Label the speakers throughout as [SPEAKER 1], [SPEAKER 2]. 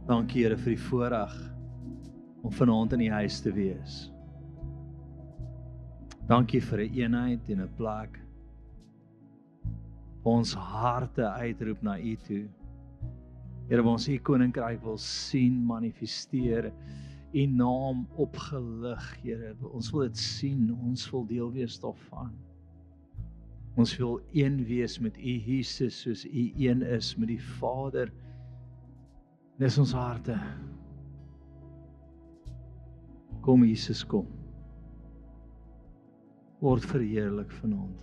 [SPEAKER 1] Dankie Here vir die voorreg om vanaand in die huis te wees. Dankie vir 'n eenheid en 'n plek. Waar ons harte uitroep na U toe. Here, waar ons U koninkryk wil sien manifesteer, U naam opgelig, Here. Ons wil dit sien, ons wil deel wees daarvan. Ons wil een wees met U Jesus, soos U een is met die Vader. Dis ons harte. Kom Jesus, kom. Word verheerlik vanaand.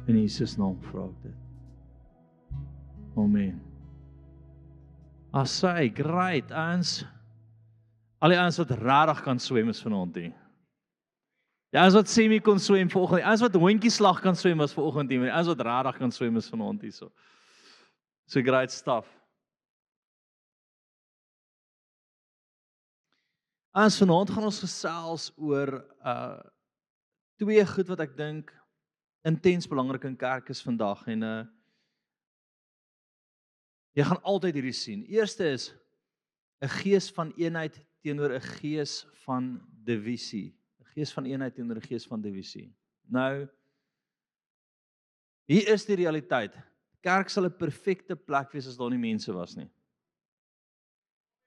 [SPEAKER 1] In Jesus naam vra ek dit. Amen. Asai, great, ons. Al die ouens wat regtig kan swem is vanaand hier. Die ouens wat semi kon swem vanoggend, die ouens wat hondjieslag kan swem was vanoggend hier, maar die ouens wat regtig kan swem is vanaand hier so. So great stuff. Ons vanaand gaan ons gesels oor twee goed wat ek dink intens belangrik in kerk is vandag en jy gaan altyd hierdie sien. Eerste is 'n gees van eenheid teenoor 'n gees van divisie. 'n Gees van eenheid teenoor 'n gees van divisie. Nou, hier is die realiteit. Kerk sal 'n perfekte plek wees as daar nie mense was nie.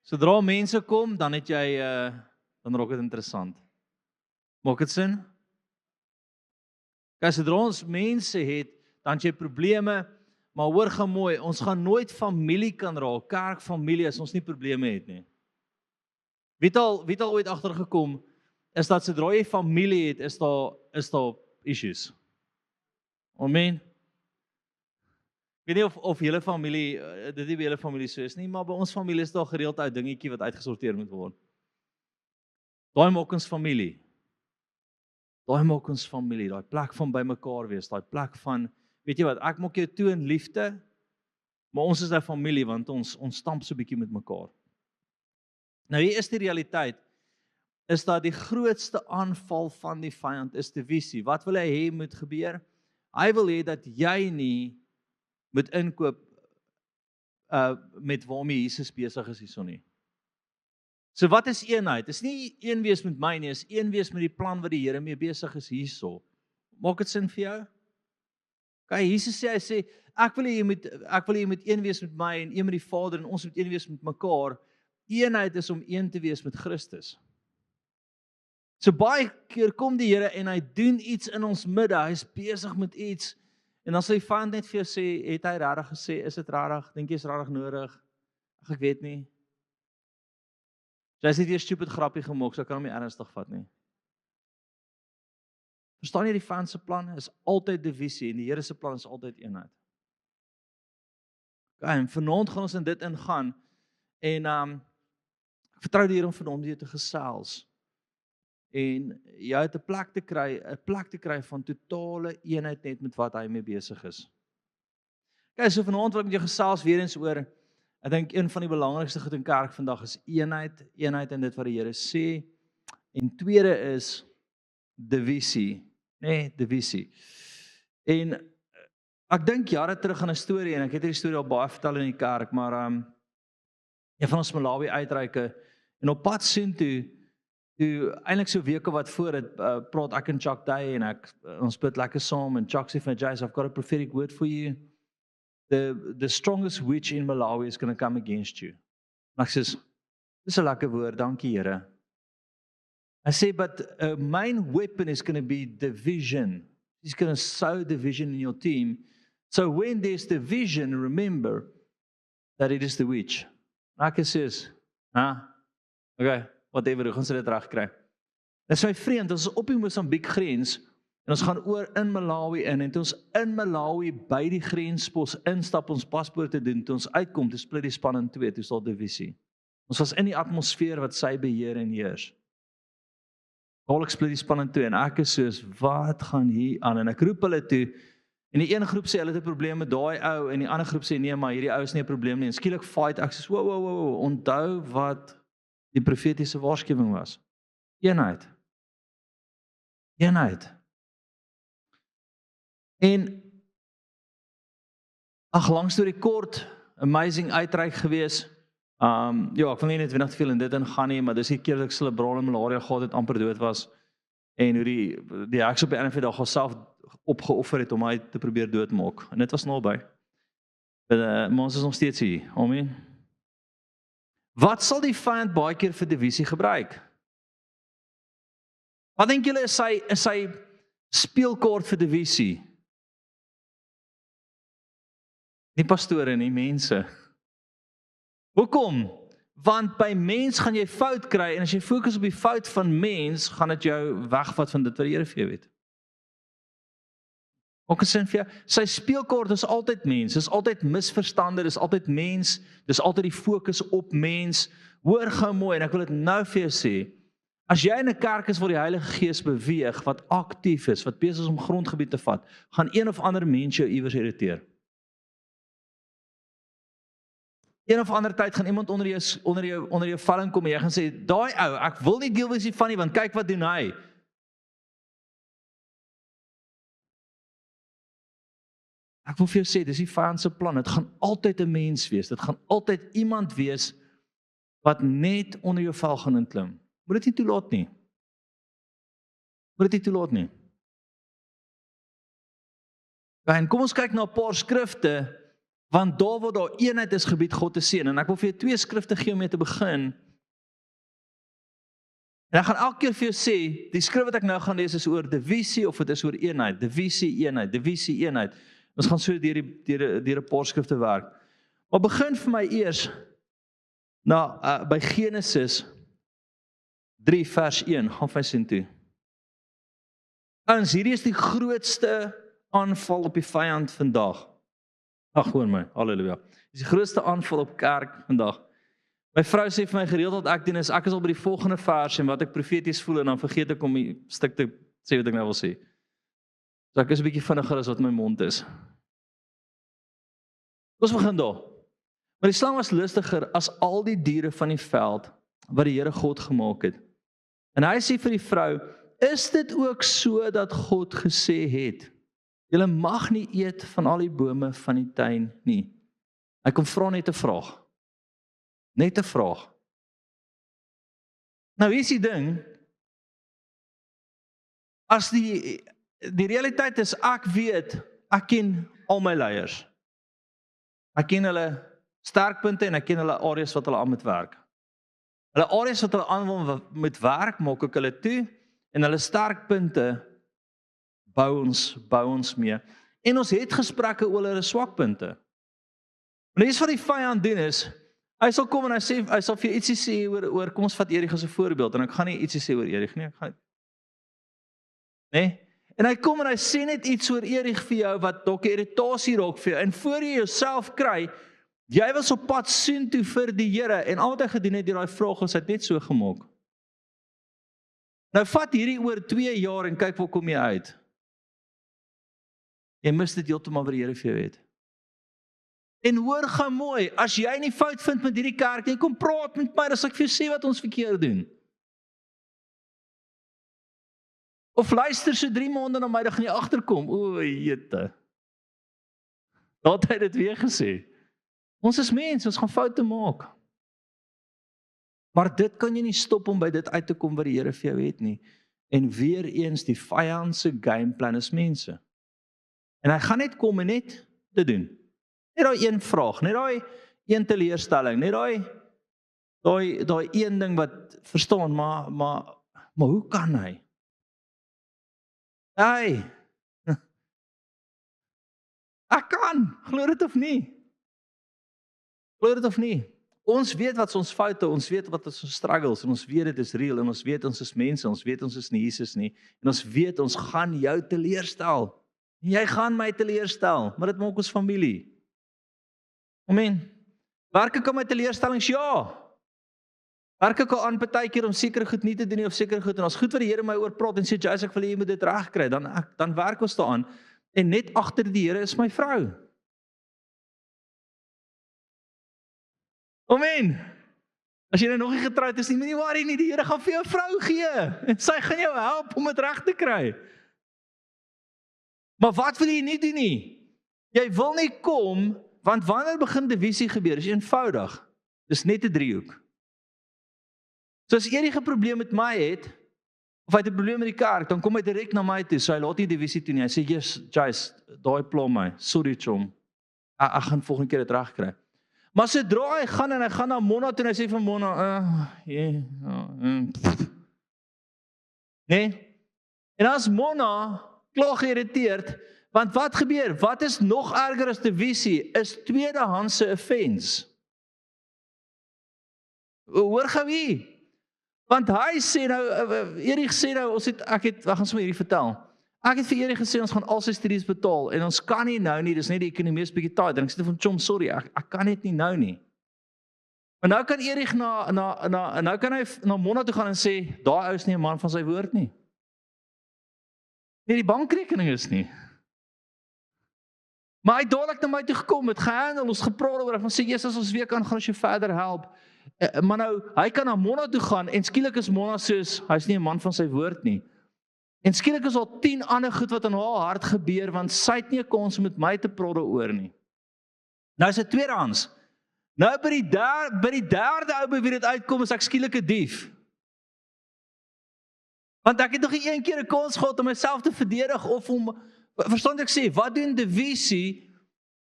[SPEAKER 1] Sodra mense kom, dan het jy dan raak dit interessant. Maak dit sin? Kyk, sodra ons mense het, dan het jy probleme, maar hoor gou mooi, ons gaan nooit familie kan raak, kerkfamilie as ons nie probleme het nie. Wie het al ooit agtergekom is dat sodra jy familie het, is daar issues. Amen. Ek weet nie of julle familie, dit nie by julle familie so is nie, maar by ons familie is daar gereeld 'n dingetjie wat uitgesorteer moet word. Daai maak ons familie. Daai plek van bymekaar wees, daai plek van, weet jy wat, ek maak jou toe in liefde, maar ons is 'n familie, want ons stamp so 'n bietjie met mekaar. Nou hier is die realiteit, is dat die grootste aanval van die vyand is divisie. Wat wil hy hê moet gebeur? Hy wil hê dat jy nie moet inkoop met waarmee Jesus besig is hierson nie. So wat is eenheid? Dis nie een wees met my nie, is een wees met die plan wat die Here mee besig is hierso. Maak dit sin vir jou? Okay, Jesus sê, hy sê, ek wil hê jy moet een wees met my en een met die Vader en ons moet een wees met mekaar. Eenheid is om een te wees met Christus. So baie keer kom die Here en hy doen iets in ons midde, hy is besig met iets, en dan sal die vyand net vir jou sê, het hy regtig gesê, is dit regtig, dink jy is regtig nodig? Ag, ek weet nie. So hy het hier 'n stupid grappie gemaak, so ek kan hom nie ernstig vat nie. Verstaan jy die vyand se plan is altyd divisie en die Here se plan is altyd eenheid. Okay, en vanaand gaan ons in dit ingaan en ek vertrou die Here om vanaand weer te gesels. En jy het 'n plek te kry van totale eenheid net met wat hy mee besig is. Okay, so vanaand wil ek met jou gesels weer eens oor, ek dink een van die belangrikste goed in kerk vandag is eenheid in dit wat die Here sê. En tweede is divisie, divisie. En ek dink jare terug aan 'n storie en ek het hierdie storie al baie vertel in die kerk, maar een van ons Malawi uitreike en op pad soontoe, eintlik so weke wat voor het, praat ek en Chuck Day en ons bid lekker saam en Chuck sê vir Jace, I've got a prophetic word for you. The strongest witch in Malawi is going to come against you. En ek sê, dis 'n lekker woord, dankie Here. I say, but a main weapon is going to be division. He's going to sow division in your team. So when there's division, remember that it is the witch. En ek sê, okay, whatever, hoe gaan sy dit reg kry? Dit is my vriend, ons is op die Mosambiek grens, en ons gaan oor in Malawi in, en toe ons in Malawi by die grenspos instap, ons paspoorte doen, toe ons uitkom, toe split die span in twee, toe is daar divisie. Ons was in die atmosfeer wat sy beheer en heers. Dadelik split die span in twee, en ek is soos, wat gaan hier aan? En ek roep hulle toe, en die een groep sê, hulle het 'n probleem met daai ou, en die ander groep sê, nee, maar hierdie ou is nie 'n probleem nie, en skielik fight, ek sê, wow, onthou wat die profetiese waarskuwing was. Eenheid. En, ag, lang storie kort, amazing uitreik gewees. Ja, ek wil nie net weer te veel in dit ingaan nie, maar dis die keer dat ek cerebrale malaria gehad het, amper dood was. En hoe die heks op die einde van die dag self opgeoffer het om my te probeer doodmaak. En dit was naby. Maar ons is nog steeds hier. Amen. Wat sal die vyand baie keer vir divisie gebruik? Wat dink julle is sy speelkaart vir divisie? Nie pastore nie, mense. Hoekom? Want by mens gaan jy fout kry, en as jy fokus op die fout van mens, gaan dit jou wegvat van dit wat die Here vir jou het. Ook gesien vir jou, sy speelkaart is altyd mens, is altyd misverstande, is altyd mens, dis altyd die fokus op mens. Hoor gou mooi, en ek wil dit nou vir jou sê, as jy in 'n kerk is waar die Heilige Gees beweeg, wat aktief is, wat besig is om grondgebied te vat, gaan een of ander mens jou iewers irriteer. Een of ander tyd gaan iemand onder jou valling kom en jy gaan sê, daai ou, ek wil nie deel wees hiervan nie, want kyk wat doen hy. Ek wil vir jou sê, dis die vyand se plan, dit gaan altyd 'n mens wees, dit gaan altyd iemand wees wat net onder jou vel gaan inklim. Moet dit nie toelaat nie. Moet dit nie toelaat nie. En kom ons kyk na 'n paar skrifte, want daar waar daar eenheid is, gebied God te seën. En ek wil vir jou 2 skrifte gee om mee te begin. En ek gaan elke keer vir jou sê, die skrif wat ek nou gaan lees is oor divisie of dit is oor eenheid. Divisie, eenheid. Ons gaan so deur 'n paar skrifte werk. Maar begin vir my eers by Genesis 3 vers 1, gaan vir sien toe. Ons hierdie is die grootste aanval op die vyand vandag. Ag hoor my, halleluja. Dis die grootste aanval op kerk vandag. My vrou sê vir my gereeld wat ek doen is, ek is al by die volgende vers en wat ek profeties voel en dan vergeet ek om die stuk te sê wat ek nou wil sê. So ek is 'n bietjie vinniger as wat my mond is. Ons begin daar. Maar die slang was lustiger as al die diere van die veld wat die Here God gemaak het. En hy sê vir die vrou, is dit ook so dat God gesê het, julle mag nie eet van al die bome van die tuin nie. Hy kom vra net 'n vraag. Net 'n vraag. Nou hier is die ding, as die realiteit is, ek ken al my leiers. Ek ken hulle sterkpunte en ek ken hulle areas wat hulle aan moet werk. Hulle areas wat hulle aan moet werk, maak ek hulle toe, en hulle sterkpunte bou ons mee. En ons het gesprekke oor hulle swakpunte. Maar dis wat die vyand doen is, hy sal kom en hy sal vir jou ietsie sê oor kom ons vat Erich as 'n voorbeeld, en ek gaan nie ietsie sê oor Erich nie, nee? En hy kom en hy sê net iets oor Erich vir jou, wat dalk 'n irritasie raak vir jou, en voor jy jouself kry, jy was op pad soontoe vir die Here, en al wat hy gedoen het, daai vraag is, hy het net so gemaak. Nou vat hierdie oor 2 jaar, en kyk waar kom jy uit. Jy mis dit heeltemal wat die Here vir jou het. En hoor gou mooi, as jy nie fout vind met hierdie kerk nie, kom praat met my, dan sal ek vir jou sê wat ons verkeerd doen. Of luister so 3 maande na my, dan gaan jy agterkom, o jete. Daar het hy dit weer gesê. Ons is mense, ons gaan foute maak. Maar dit kan jy nie stop om by dit uit te kom wat die Here vir jou het nie. En weer eens, die vyand se gameplan is mense. En hy gaan net kom en net te doen. Net daai een vraag, net daai een teleurstelling, net daai een ding wat verstaan, maar hoe kan hy? Hey, ek kan, glo dit of nie? Glo dit of nie? Ons weet wat ons foute, ons weet wat ons struggles, en ons weet dit is real, en ons weet ons is mense, ons weet ons is nie Jesus nie, en ons weet ons gaan jou teleurstel. Jy gaan my teleurstel, maar dit maak ons familie. Amen. Werk ek aan my teleurstellings? Ja. Werk ek al aan partykeer om sekere goed nie te doen nie, of sekere goed, en as goed wat die Here my oor praat, en sê, Jy's, ek wil jy moet dit reg kry, dan werk ons daaraan, en net agter die Here is my vrou. Amen. As jy nou nog nie getroud is nie, moenie worry nie, die Here gaan vir jou 'n vrou gee, en sy gaan jou help om dit reg te kry. Maar wat wil jy nie doen nie? Jy wil nie kom Want wanneer begin divisie gebeur? Dis eenvoudig. Dis net 'n driehoek. So as Erik 'n probleem met my het, of hy het 'n probleem met die kerk, dan kom hy direk na my toe. So hy laat nie divisie toe nie. Hy sê, "Jesus, Jace, daai pla my. Sorry, chom. Ek gaan volgende keer dit regkry." Maar sodra hy gaan en hy gaan na Mona toe en hy sê vir Mona, nee. En as Mona klaar geïrriteerd, want wat gebeur? Wat is nog erger as divisie? Is tweedehandse offense. Hoor gou hier. Want hy sê nou, Erik sê nou, ek gaan sommer hierdie vertel. Ek het vir Erik gesê, ons gaan al sy studies betaal, en ons kan nie nou nie, dis net die ekonomie is bietjie taai, en ek sê van, chom, sorry, ek kan net nie nou nie. Maar nou kan Erik nou kan hy na Mona toe gaan en sê, daai ou is nie 'n man van sy woord nie. Nee, die bankrekening is nie. Maar hy het dadelik na my toe gekom, het gehandel, ons gepraat oor, van sê, Jesus, ons weer kan gaan as jy verder help. Maar nou, hy kan na Mona toe gaan, en skielik is Mona soos, hy is nie 'n man van sy woord nie. En skielik is al 10 ander goed wat in haar hart gebeur, want sy het nie 'n kans om met my te praat oor nie. Nou is dit tweedehands. Nou by die derde ou by wie dit uitkom, is ek skielik 'n dief. Want ek het nog nie een keer 'n kans gehad om myself te verdedig, of om, verstaan ek sê, wat doen divisie?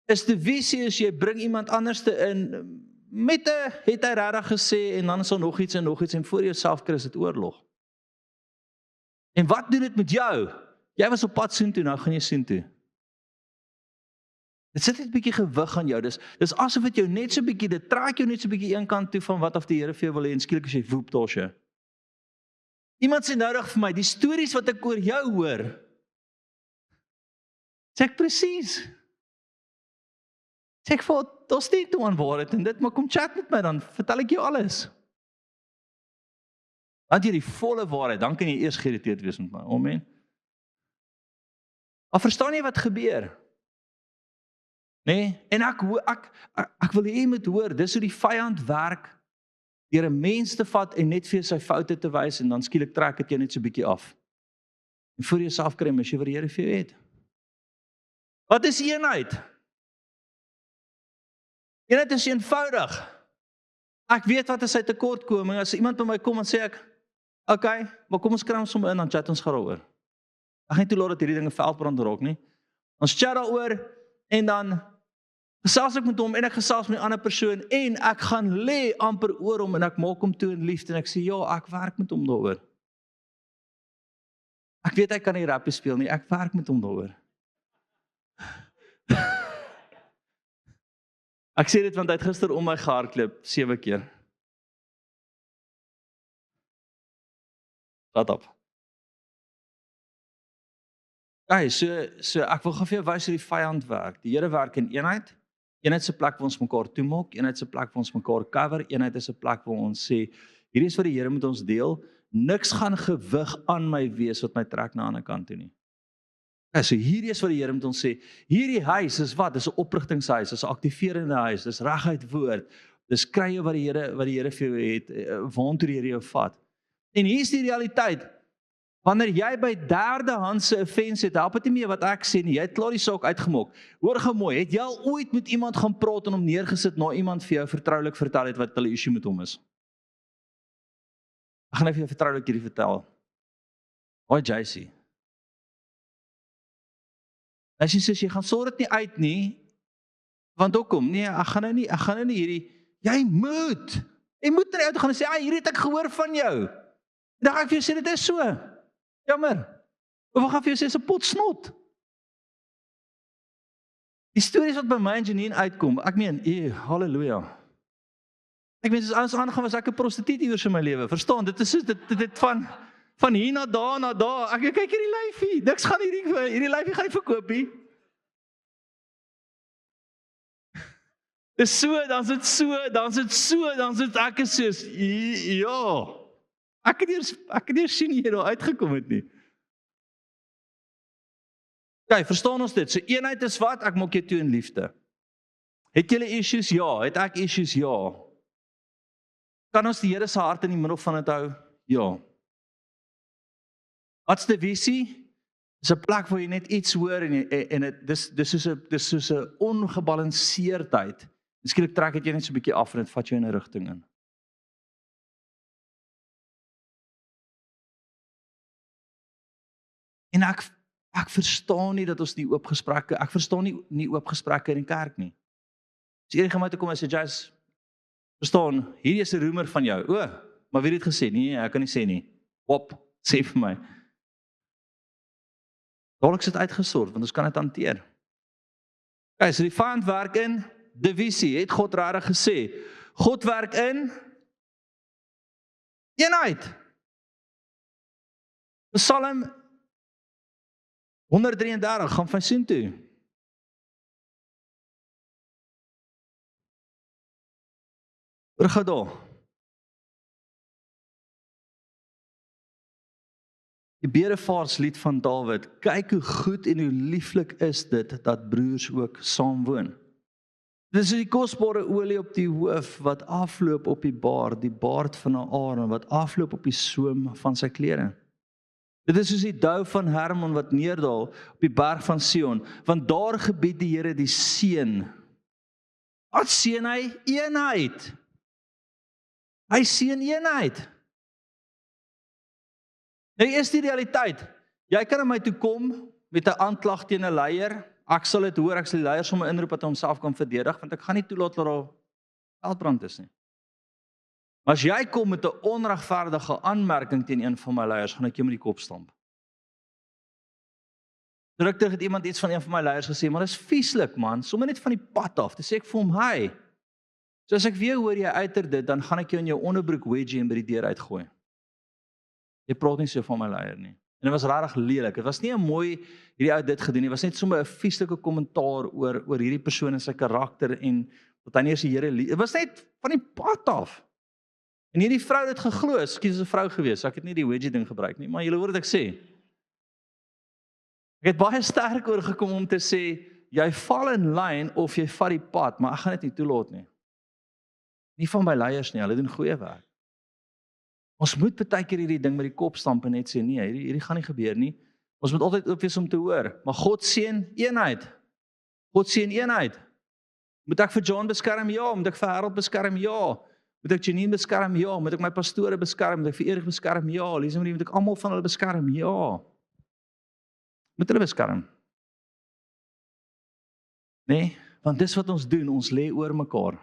[SPEAKER 1] Is divisie as jy bring iemand anders te in, met 'n, het hy regtig gesê, en dan is daar nog iets, en voor jouself kry is dit oorlog. En wat doen dit met jou? Jy was op pad soontoe, nou gaan jy soontoe. Dit sit net 'n bietjie gewig aan jou, dis asof dit jou net so bietjie, dit trek jou net so bietjie een kant toe van wat of die Here vir jou wil hê, en skielik as jy woep daarsjie. Iemand sê noudag vir my, die stories wat ek oor jou hoor, sê ek presies. Sê ek vir, daar's nie toe aan waarheid en dit, maar kom chat met my, dan vertel ek jou alles. Want jy die volle waarheid, dan kan jy eers geïrriteerd wees met my, amen. Maar verstaan jy wat gebeur? Nee, en ek wil hê jy moet hoor, dis hoe die vyand werk, deur 'n mens te vat en net vir sy foute te wys, en dan skielik trek dit jou net so bietjie af. En voor jouself kry, as jy wat die Here vir jou het. Wat is eenheid? Eenheid is eenvoudig. Ek weet wat is sy tekortkoming, as iemand by my kom en sê ek, okay, maar kom ons kry ons sommer in, dan chat ons gaan daaroor. Ek gaan nie toelaat dat hierdie dinge veldbrand raak nie. Ons chat daaroor, en dan gesels ek met hom, en ek gesels met die ander persoon, en ek gaan lê amper oor hom, en ek maak hom toe in liefde, en ek sê, ja, ek werk met hom daaroor. Ek weet hy kan nie rappie speel nie, ek werk met hom daaroor. Ek sê dit want hy het gister om my gehardloop 7 keer. Shut up. Okay, so ek wil gou vir jou wys hoe die vyand werk. Die Here werk in eenheid. Eenheid is 'n plek waar ons mekaar toemaak, eenheid is 'n plek waar ons mekaar cover, eenheid is 'n plek waar ons sê, hierdie is wat die Here met ons deel, niks gaan gewig aan my wees wat my trek na 'n ander kant toe nie. Okay, so hierdie is wat die Here met ons sê, hierdie huis is wat? Dis 'n oprigtingshuis, dis 'n aktiverende huis, dis reguit woord, dis krye wat die Here vir jou het, waartoe die Here jou vat. En hier is die realiteit, wanneer jy by derdehandse offense het, help dit nie meer wat ek sê nie, jy het klaar die saak uitgemaak. Hoor gou mooi, het jy al ooit met iemand gaan praat en hom neergesit na iemand vir jou vertroulik vertel het wat hulle issue met hom is? Ek gaan net vir jou vertroulik hierdie vertel. Hoi JC. As jy sê, jy gaan sorg dit nie uit nie, want hoekom? Nee, ek gaan nou nie hierdie, jy moet nie uit gaan sê, hierdie het ek gehoor van jou. En dan gaan ek vir jou sê, dit is so. Jammer. Of ek gaan vir jou sê, is 'n pot snot. Die stories wat by my en Janine uitkom, ek meen, halleluja. Ek meen, as ons aangaan, was ek 'n prostituut iewers in my lewe, verstaan, dit is so, dit van hier na daar, ek kyk hierdie lyfie, niks gaan hierdie lyfie gaan nie verkoop nie. Dis so, dan sit ek is soos, ja, ek het eers sien hier daar uitgekom het nie. Okay, verstaan ons dit, so eenheid is wat, ek maak jou toe in liefde. Het julle issues? Ja. Het ek issues? Ja. Kan ons die Here se hart in die middel van dit hou? Ja. Wat's die visie? Dis 'n plek waar jy net iets hoor en dis soos 'n ongebalanseerdheid. Skielik trek dit jy net so 'n bietjie af en dit vat jou in 'n rigting in. En ek verstaan nie dat ons nie oop gesprekke, ek verstaan nie oop gesprekke in die kerk nie. As enige iemand toe kom en sê, "Jy's verstaan, hierdie is 'n roemer van jou." O, maar wie het dit gesê? Nee, ek kan nie sê nie. Hop, sê vir my. Dadelik is dit uitgesort, want ons kan dit hanteer. Okay, so die vyand werk in divisie, het God regtig gesê. God werk in eenheid. Psalm 133, gaan van sien toe. Oorgaan daar. Die bedevaarslied van Dawid. Kyk hoe goed en hoe lieflik is dit dat broers ook saam woon. Dit is die kosbare olie op die hoof wat afloop op die baard van Aaron wat afloop op die soem van sy klere. Dit is soos die dou van Hermon wat neerdal op die berg van Sion, want daar gebied die Here die seën. Wat seën hy? Eenheid. Hy seën eenheid. Nou is die realiteit. Jy kan na my toe kom met 'n aanklag teen 'n leier. Ek sal dit hoor, ek sal die leier sommer inroep dat hy homself kan verdedig, want ek gaan nie toelaat dat daar veldbrand is nie. Maar as jy kom met 'n onregverdige aanmerking teen een van my leiers, gaan ek jou met die kop stamp. Terug het iemand iets van een van my leiers gesê, maar dis vieslik man, sommer net van die pad af. Dis sê ek vir hom, "Hey, so as ek weer hoor jy uiter dit, dan gaan ek jou in jou onderbroek wedgie en by die deur uitgooi." Jy praat nie so van my leier nie. En dit was regtig lelik. Dit was nie 'n mooi hierdie ou dit gedoen nie. Dit was net sommer 'n vieslike kommentaar oor hierdie persoon en sy karakter en dat hy nie eens die Here lief. Dit was net van die pad af. En hierdie vrou het dit geglo. Ekskuus, 'n vrou gewees. Ek het nie die wedgie ding gebruik nie, maar julle hoor wat ek sê. Ek het baie sterk oorgekom om te sê jy val in lyn of jy vat die pad, maar ek gaan dit nie toelaat nie. Nie van my leiers nie, hulle doen goeie werk. Ons moet baie keer hierdie ding met die kop stamp en net sê nee, hierdie gaan nie gebeur nie. Ons moet altyd oop wees om te hoor, maar God seën eenheid. God seën eenheid. Moet ek vir John beskerm? Ja. Moet ek vir Harold beskerm? Ja. Moet ek Janine beskerm? Ja. Moet ek my pastore beskerm? Moet ek vir Erik beskerm? Ja. Moet ek almal van hulle beskerm? Ja. Moet hulle beskerm? Nee, want dis wat ons doen, ons lê oor mekaar.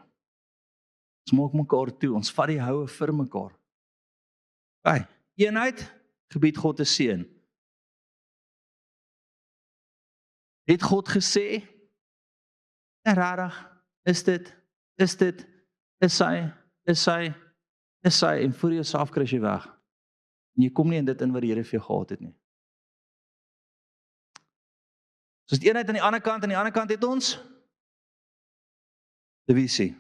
[SPEAKER 1] Ons maak mekaar toe, ons vat die houe vir mekaar. Hey, eenheid, gebied God te seën. Het God gesê, rarig, is dit, is hy, en voor jouself kry jy weg. En jy kom nie in dit in wat die Here vir jou gehad het nie. So is die eenheid aan die ander kant het ons divisie.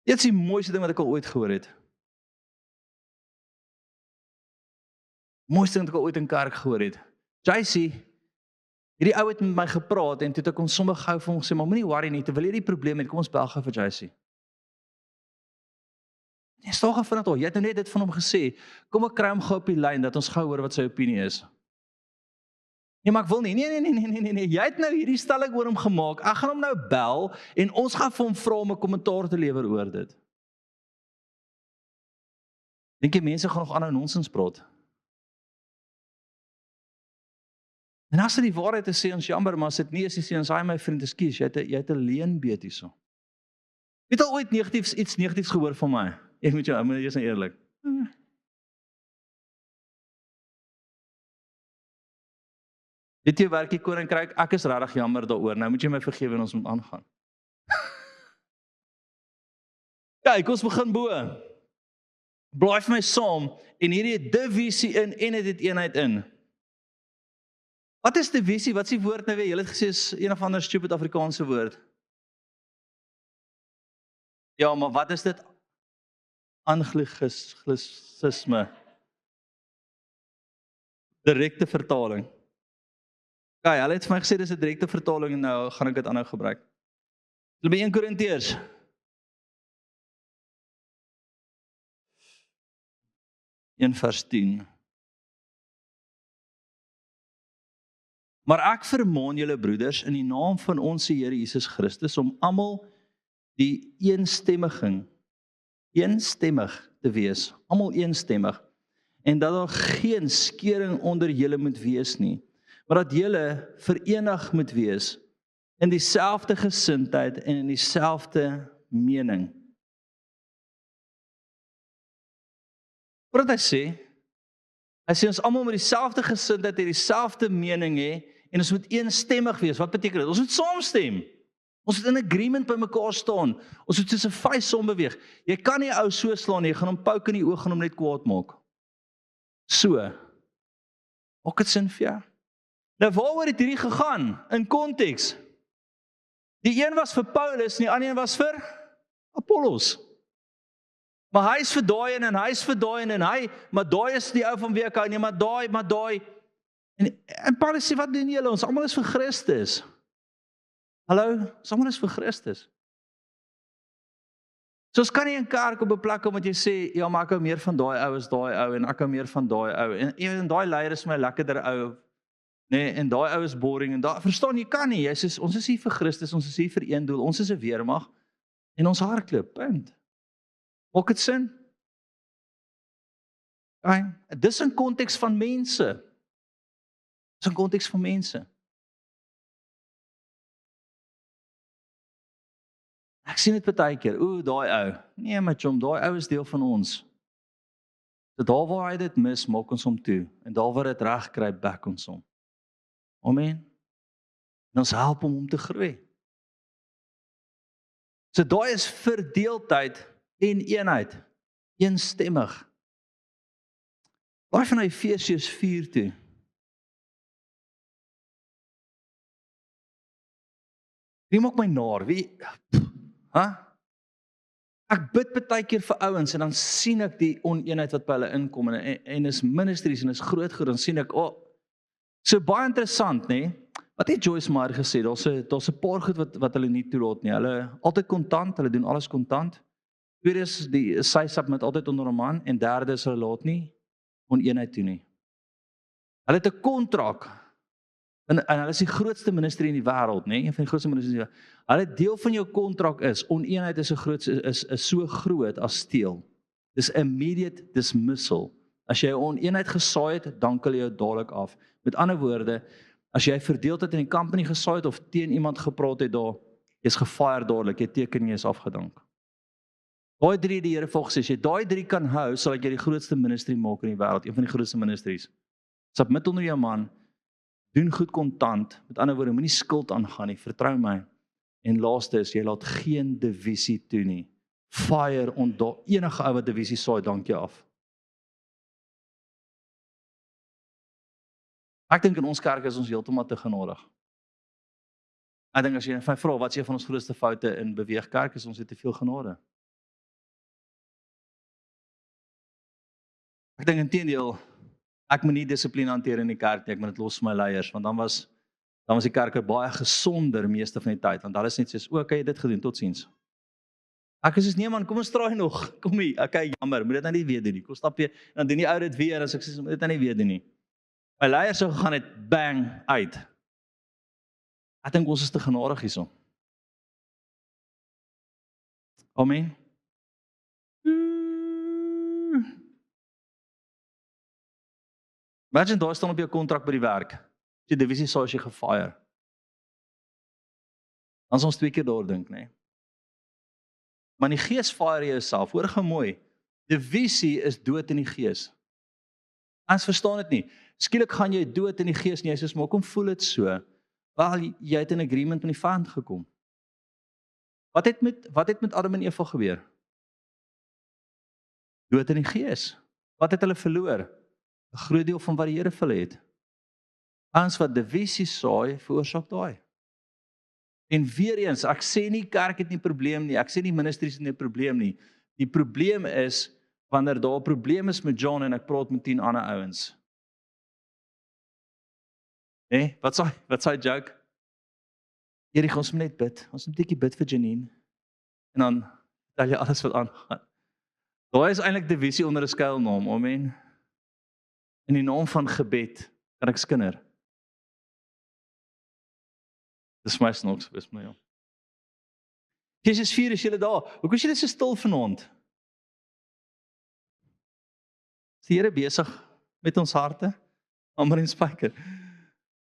[SPEAKER 1] Dit is die mooiste ding wat ek al ooit gehoor het. Mooiste ding wat ek al ooit in kerk gehoor het. JC, hierdie ou het met my gepraat en toe het ek hom sommer gou vir hom gesê, maar moenie worry nie, terwyl jy die probleem het, kom ons bel gou vir JC. Nee, staan gou vinnig daar, jy het nou net dit van hom gesê, kom ek kry hom gou op die lyn, dat ons gou hoor wat sy opinie is. Nee, maar ek wil nie, nee, jy het nou hierdie stelling oor hom gemaak, ek gaan hom nou bel, en ons gaan vir hom vra om 'n kommentaar te lewer oor dit. Dink jy mense gaan nog aanhou nonsens praat? En as dit die waarheid is, sê ons jammer, maar as dit nie is, sê ons, my vriend, ekskuus, jy het 'n leenbeet hierso. Het al ooit iets negatiefs gehoor van my? Ek moet jou, jy is nou eerlik. Weet jy, werk die koninkryk, ek is regtig jammer daaroor, nou moet jy my vergewe en ons moet aangaan. Kyk, ons begin bo. Blaai vir my saam, en hierdie divisie in, en dit eenheid in. Wat is divisie? Wat is die woord nou weer? Julle het gesê is een of ander stupid Afrikaanse woord. Ja, maar wat is dit? Anglicisme. Direkte vertaling. Okay, hulle het vir my gesê dis 'n direkte vertaling en nou gaan ek dit aanhou gebruik. Hulle by 1 Korintiërs. 1 vers 10. Maar ek vermaan julle broeders in die naam van ons Here Jesus Christus om almal die eensstemmig te wees, almal eensstemmig, en dat daar geen skeuring onder julle moet wees nie, maar dat julle verenig moet wees in dieselfde gesindheid en in dieselfde mening. Wat hy sê ons almal moet dieselfde gesindheid en dieselfde mening hê en ons moet eensstemmig wees. Wat beteken dit? Ons moet saamstem. Ons moet in agreement by mekaar staan. Ons moet soos 'n vuis saam beweeg. Jy kan nie 'n ou so slaan nie, jy gaan hom pouk in die oog en hom net kwaad maak. So. Maak dit sin vir jou? Nou waaroor het hierdie gegaan in konteks? Die een was vir Paulus en die ander een was vir Apollos. Maar hy is vir daai en hy is vir daai en hy, maar daai is die ou van wie ek hou nie, maar daai. En Paulus sê, wat doen julle? Ons almal is vir Christus. Hallo, ons almal is vir Christus. So ons kan nie in kerk op 'n plek omdat jy sê, ja, maar ek hou meer van daai ou as daai ou en ek hou meer van daai ou en daai leier is my lekkerder ou. Nee, en daai ou is boring en daai verstaan jy kan nie. Jy sê ons is hier vir Christus, ons is hier vir een doel. Ons is 'n weermag en ons hardloop. Punt. Maak dit sin? Dis in konteks van mense. Dis in konteks van mense. Ek sien dit baie keer. Daai ou. Nee, my chom, daai ou is deel van ons. So daar waar hy dit mis, maak ons hom toe. En daar waar dit reg kry, back ons hom. Amen. En ons help hom om te groei. So daai is verdeeldheid en eenheid. Eensstemmig. Baie van Efesiërs 4 toe. Wie maak my naar? Wie? Ek bid baie keer vir ouens en dan sien ek die oneenheid wat by hulle inkom en is ministries en is groot, dan sien ek, so baie interessant, nee. Wat het Joyce Meyer gesê? Daar's 'n paar goed wat hulle nie toelaat nie. Hulle altyd kontant, hulle doen alles kontant. Tweede is die sy-sap met altyd onder 'n man en derde is hulle laat nie oneenheid toe nie. Hulle het 'n kontrak en hulle is die grootste ministerie in die wêreld, nee, een van die grootste ministerie in die wêreld. Hulle deel van jou kontrak is oneenheid is so groot as steel. Dis immediate dismissal. As jy oneenheid gesaai het, dan kan jy jou dadelik af. Met ander woorde, as jy verdeeldheid in die company gesaai het of teen iemand gepraat het daar, jy's gefire dadelik, jy teken jy is afgedank. Daai 3 die Here volgens sê, as jy daai 3 kan hou, sal ek jy die grootste ministerie maak in die wêreld, een van die grootste ministeries. Submit onder jou man, doen goed kontant, met ander woorde, moenie skuld aangaan nie, vertrou my. En laaste is, jy laat geen divisie toe nie. Fire enige ou wat divisie saai, dank jy af. Ek dink in ons kerk is ons heeltemal te genadig. Ek dink as jy my vra, wat is een van ons grootste foute in beweegkerk, is ons het te veel genade. Ek dink inteendeel, ek moet nie dissipline hanteer in die kerk nie, ek moet dit los vir my leiers, want dan was die kerk baie gesonder meeste van die tyd, want hulle is net soos, okay, dit gedoen, totsiens. Ek is soos, nee man, kom ons draai nog, kom hier, okay, jammer, moet dit nou nie weer doen nie, kom stap weer, en dan doen die ou dit weer, en as ek sê, moet dit nou nie weer doen nie. My leiers sou gegaan het, bang, uit. Ek dink ons is te genadig hierso. Amen. Imagine daar staan op jou kontrak by die werk. As jy divisie saai, as jy gefire. Dan is ons 2 keer daar dink, nee. Maar in die gees fire jouself, hoor gou mooi. Divisie is dood in die gees. Ons verstaan dit nie. Skielik gaan jy dood in die gees nie, jy sê, maar kom voel dit so. Wel, jy het in agreement met die vyand gekom. Wat het met Adam en Eva gebeur? Dood in die gees. Wat het hulle verloor? 'n Groot deel van wat die Here vir hulle het. Ons wat divisie saai, veroorsaak daai. En weer eens, ek sê nie kerk het nie probleem nie, ek sê nie ministries het nie probleem nie. Die probleem is wanneer daar 'n probleem is met John en ek praat met 10 ander ouens. Nee, wat sê joke? Erik, ons moet net bid. Ons moet 'n bietjie bid vir Janine. En dan tel jy alles wat aangaan. Daar is eintlik divisie onder 'n skuilnaam, amen. In die naam van gebed kan ek skinder. Dis my snoks, wees my, ja. Genesis 4 is julle daar. Hoekom is julle so stil vanaand? Is die Here besig met ons harte? Amber en Spyker.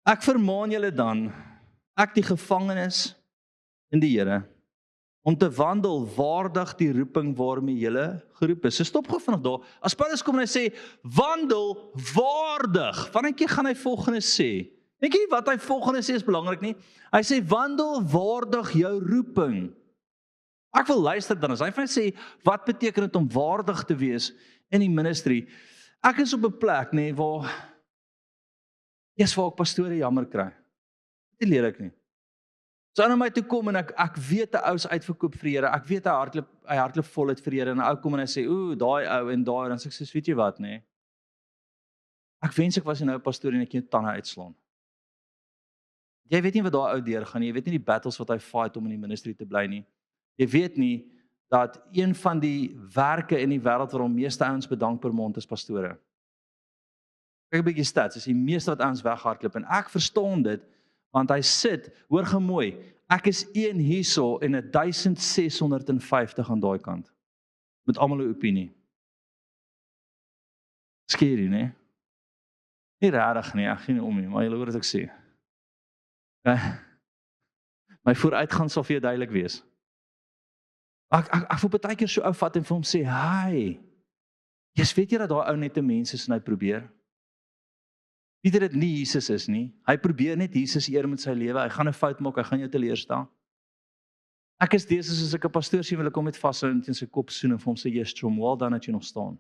[SPEAKER 1] Ek vermaan julle dan, ek die gevangenes in die Here, om te wandel waardig die roeping waarmee julle geroep is. So stop gou vinnig daar. As Paulus kom en hy sê, wandel waardig. Wanneer keer gaan hy volgende sê? Dink jy wat hy volgende sê is belangrik nie? Hy sê, wandel waardig jou roeping. Ek wil luister dan, as hy vir my sê, wat beteken dit om waardig te wees in die ministry? Ek is op 'n plek, nee, waar ek pastore jammer kry. Dit leer ek nie. So na my toe kom en ek weet 'n ou is uitverkoop vir die Here. Ek weet hy hardloop voluit vir die Here en 'n ou kom en hy sê, "Ooh, daai ou en daai," en sê ek sê, "Weet jy wat, nee? Ek wens ek was nie nou 'n pastoor en ek jou tande uitslaan." Jy weet nie wat daai ou deurgaan nie. Jy weet nie die battles wat hy fight om in die ministry te bly nie. Jy weet nie dat een van die werke in die wêreld waarom meeste ouens bedank per maand is pastore. Kyk 'n bietjie stats, is die meeste wat ouens weghardloop en ek verstaan dit. Want hy sit, hoor gemooi, ek is een hierso en 1650 aan daai kant. Met almal 'n opinie. Scary, nee? Nie rarig nie, ek gee nie om nie, maar jy hoor wat ek sê. My vooruitgang sal vir jou duidelik wees. Ek voel baie keer so ou vat en vir hom sê, "Hi, weet jy dat daai ou net 'n mens is en hy probeer?" Weet jy dit nie Jesus is nie. Hy probeer net Jesus eer met sy lewe. Hy gaan 'n fout maak, hy gaan jou teleurstel. Ek is deesdae soos ek 'n pastoor sien, wil ek hom met vashou en teen sy kop soen en vir hom sê, "Yes, Strom, well done dat jy nog staan."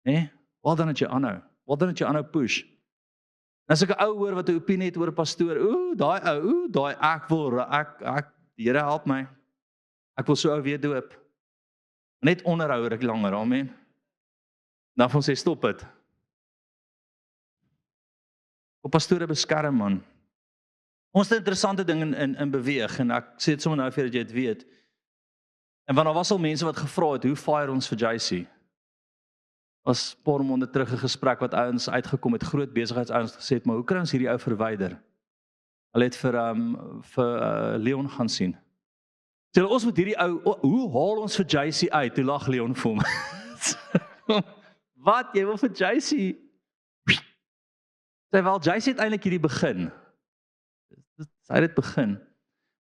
[SPEAKER 1] Né? Well done dat jy aanhou. Well done dat jy aanhou push. En as ek 'n ou hoor wat 'n opinie het oor 'n pastoor, daai ou, daai die Here help my. Ek wil so ou weer doop. Net onderhou ek langer, amen. Dan van sê stop dit. Op pastore beskerm, man. Ons het 'n interessante ding in beweeg en ek sê dit sommer nou vir dat jy dit weet. En want daar was al mense wat gevra het, hoe fire ons vir JC? Was 'n paar maande terug 'n gesprek wat ouens uitgekom het, groot besigheidsouens gesê het, maar hoe kry ons hierdie ou verwyder? Hulle het vir Leon gaan sien. Sê ons moet hierdie ou, hoe haal ons vir JC uit? Toe lag Leon vir hom. Wat, jy wil vir JC? Sy wel, JC het eintlik hierdie begin. Sy het dit begin.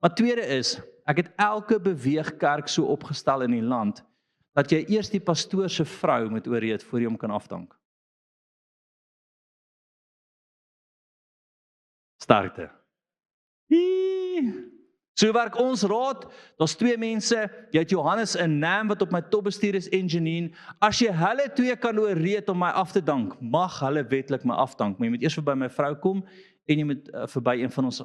[SPEAKER 1] Maar tweede is, ek het elke beweegkerk so opgestel in die land, dat jy eers die pastoor se vrou moet oorreed voor jy hom kan afdank. Sterkte. So werk ons raad, daar's 2 mense, jy het Johannes en Nam wat op my topbestuur is en Janine, as jy hulle 2 kan oorreed om my af te dank, mag hulle wetlik my afdank, maar jy moet eers verby my vrou kom, en jy moet verby een van ons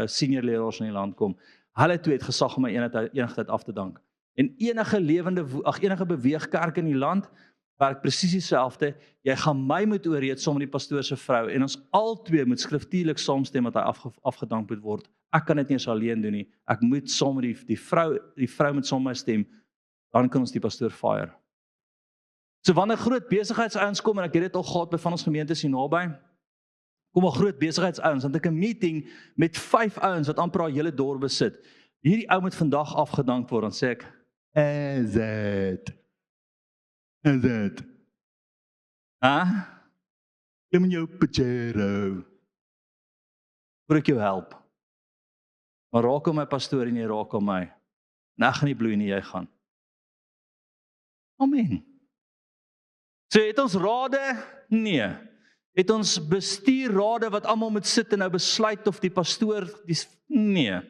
[SPEAKER 1] senior leraars in die land kom. Hulle 2 het gesag om my enige tyd af te dank. En enige beweegkerk in die land, werk presies dieselfde, jy gaan my moet oorreed saam met die pastoor se vrou, en ons albei moet skriftuurlik saamstem dat hy afgedank moet word. Ek kan dit nie eens alleen doen nie, ek moet saam met die vrou moet saam met my stem, dan kan ons die pastoor fire. So wanneer groot besigheidsouens kom, en ek het dit al gehad by van ons gemeentes hier naby, kom al groot besigheidsouens, dan het ek 'n meeting met 5 ouens wat amper al hele dorp besit. Hierdie ou moet vandag afgedank word, dan sê ek, is it? Kom in jou pajero. Wil ek jou help? Maar raak om my pastoor en jy raak om my. En ek gaan nie bloei nie, jy gaan. Amen. So het ons rade? Nee. Het ons bestuurrade wat almal moet sit en nou besluit of die pastoor, nee.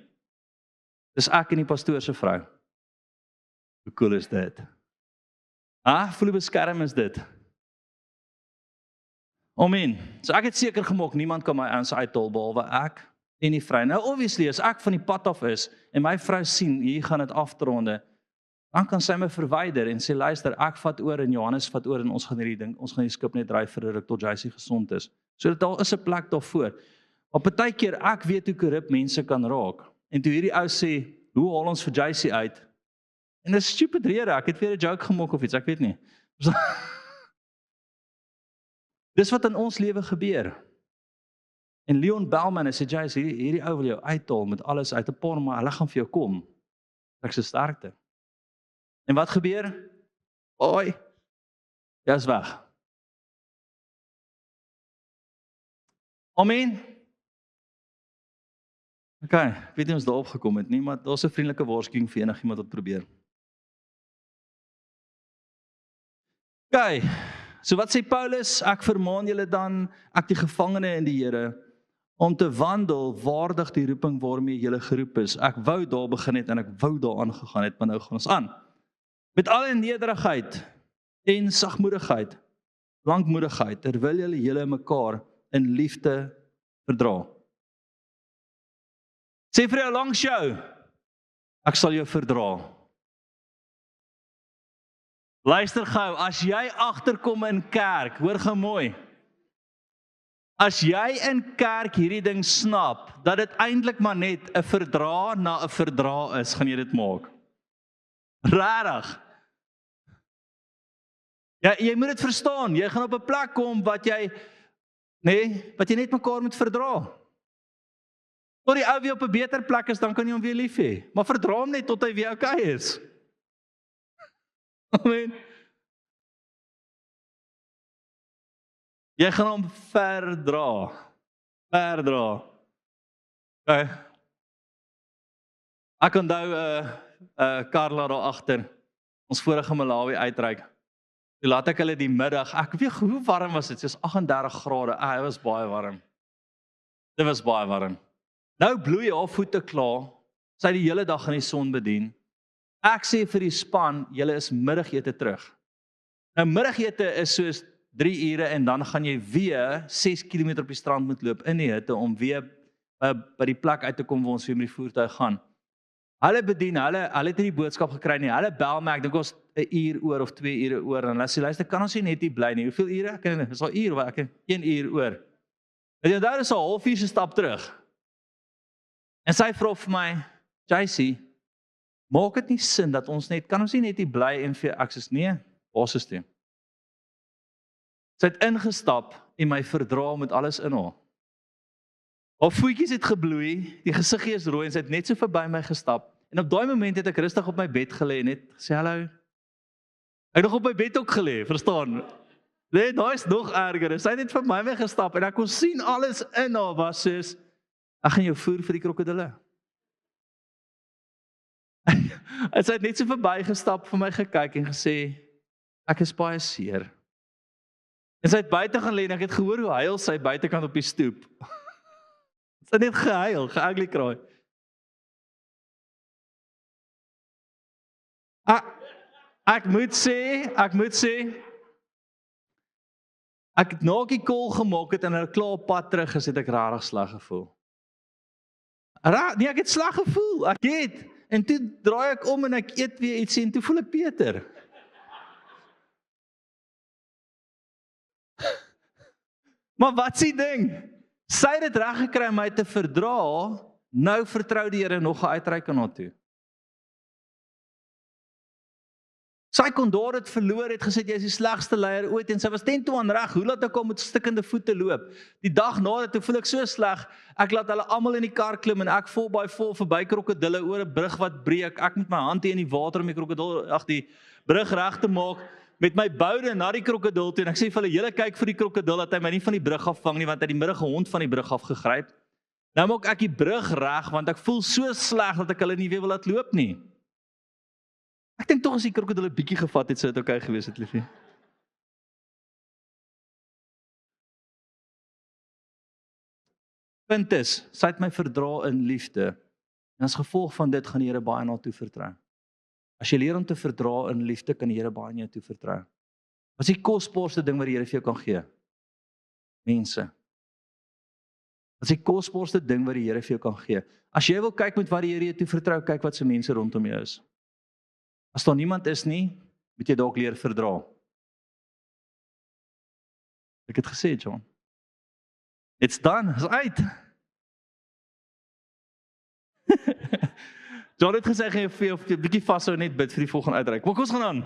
[SPEAKER 1] Dis ek en die pastoor se vrou. Hoe cool is dit? Voel beskerm is dit. Amen. So ek het seker gemaak, niemand kan my ouens uithaal behalwe ek en die vrou. Nou obviously, as ek van die pad af is, en my vrou sien, hier gaan dit aftronde, dan kan sy my verwyder en sê, luister, ek vat oor en Johannes vat oor en ons gaan die skip net draai vir 'n ruk tot JC gesond is. So dit al is 'n plek daarvoor. Maar partykeer, ek weet hoe korrup mense kan raak. En toe hierdie ou sê, hoe haal ons vir JC uit? En dis stupid rede, ek het weer 'n joke gemaak of iets, ek weet nie. Dis wat in ons lewe gebeur. En Leon Bellman sê, Jy's, hierdie ou wil jou uithaal met alles uit 'n paar, maar hulle gaan vir jou kom. Ek se sterkte. En wat gebeur? Oi, jy's weg. Amen. OK, ek weet nie ons daarop gekom het nie, maar daar's 'n vriendelike waarskuwing vir enigiemand wat probeer. OK, so wat sê Paulus? Ek vermaan julle dan, ek die gevangene in die Here, om te wandel waardig die roeping waarmee julle geroep is. Ek wou daar begin het en ek wou daar aangegaan het, maar nou gaan ons aan. Met alle nederigheid en sagmoedigheid, lankmoedigheid, terwyl julle mekaar in liefde verdra. Sê vir jou langs jou, ek sal jou verdra. Luister gou, as jy agterkom in kerk, hoor gou mooi. As jy in kerk hierdie ding snap, dat dit eintlik maar net 'n verdra na 'n verdra is, gaan jy dit maak. Regtig. Ja, jy moet dit verstaan, jy gaan op 'n plek kom wat jy net mekaar moet verdra. Tot die ou weer op 'n beter plek is, dan kan jy hom weer lief hê. Maar verdra hom net tot hy weer okay is. Amen. Jy gaan hom verdra. Okay. Ek onthou Carla daar agter, ons vorige Malawi uitreik. Toe laat ek hulle die middag, ek weet hoe warm was dit, soos 38 grade, dit was baie warm. Dit was baie warm. Nou bloei haar voete klaar, sy die hele dag in die son bedien. Ek sê vir die span, julle is middagete terug. Nou middagete is soos 3 ure en dan gaan jy weer 6 km op die strand moet loop in die hitte om weer by die plek uit te kom waar ons weer met die voertuig gaan. Hulle bedien, hulle het nie die boodskap gekry nie. Hulle bel my, ek dink ons 'n uur oor of 2 ure oor en hulle sê luister, kan ons nie net hier bly nie. Hoeveel ure? Ek is al uur, wat ek 1 uur oor. En jy daar is al halfuur se stap terug. En sy vra vir my, JC, maak dit nie sin dat ons net, kan ons nie net hier bly en vir ek sê nee, basis toe. Sy het ingestap en my verdra met alles in haar. Haar voetjies het gebloei, die gesiggie is rooi en sy het net so verby my gestap. En op daai moment het ek rustig op my bed gelê en net gesê hallo. Ek het nog op my bed ook gelê, verstaan? Nee, daai is nog erger. Sy het net verby my gestap en ek kon sien alles in haar was soos ek gaan jou voer vir die krokodille. En sy het net so verby gestap vir my gekyk en gesê ek is baie seer. En sy het buite gaan lê en ek het gehoor hoe huil sy buitekant op die stoep. Sy het net gehuil, ge-ugly cry. Ek moet sê, ek het na die call gemaak het en hulle klaar op pad terug is, het ek rarig sleg gevoel. Nee, ek het sleg gevoel, ek het. En toe draai ek om en ek eet weer iets en toe voel ek beter. Maar wat is die ding? Sy het dit reg gekry om my te verdra, nou vertrou die Here nog 'n uitreik aan haar toe. Sy kon daar dit verloor, het gesê jy is die slegste leier ooit en sy was ten toe aan reg, hoe laat ek al met stikkende voete loop? Die dag na dit, toe voel ek so sleg, ek laat hulle almal in die kar klim en ek vol verby krokodille oor 'n brug wat breek, ek met my hand hier in die water om die brug reg te maak, met my boude na die krokodil toe, en ek sê vir hulle, julle kyk vir die krokodil, dat hy my nie van die brug afvang nie, want hy het die middag 'n hond van die brug afgegryp. Nou maak ek die brug reg, want ek voel so sleg, dat ek hulle nie weer wil laat loop nie. Ek dink tog as die krokodil 'n bietjie gevat het, sou dit okay gewees het, liefie. Punt is, sy het my verdra in liefde, en as gevolg van dit gaan die Here baie na toe vertrou. As jy leer om te verdra in liefde, kan die Here baie aan jou toe vertrou. Wat is die kosbaarste ding wat die Here vir jou kan gee? Mense. Wat is die kosbaarste ding wat die Here vir jou kan gee? As jy wil kyk met wat die Here jou toe vertrou, kyk wat se mense rondom jou is. As daar niemand is nie, moet jy dalk leer verdra. Ek het gesê, John. It's done, is uit. John het gesê, gaan jy vir jou 'n bietjie vashou net bid vir die volgende uitreik. Maar kom ons gaan aan.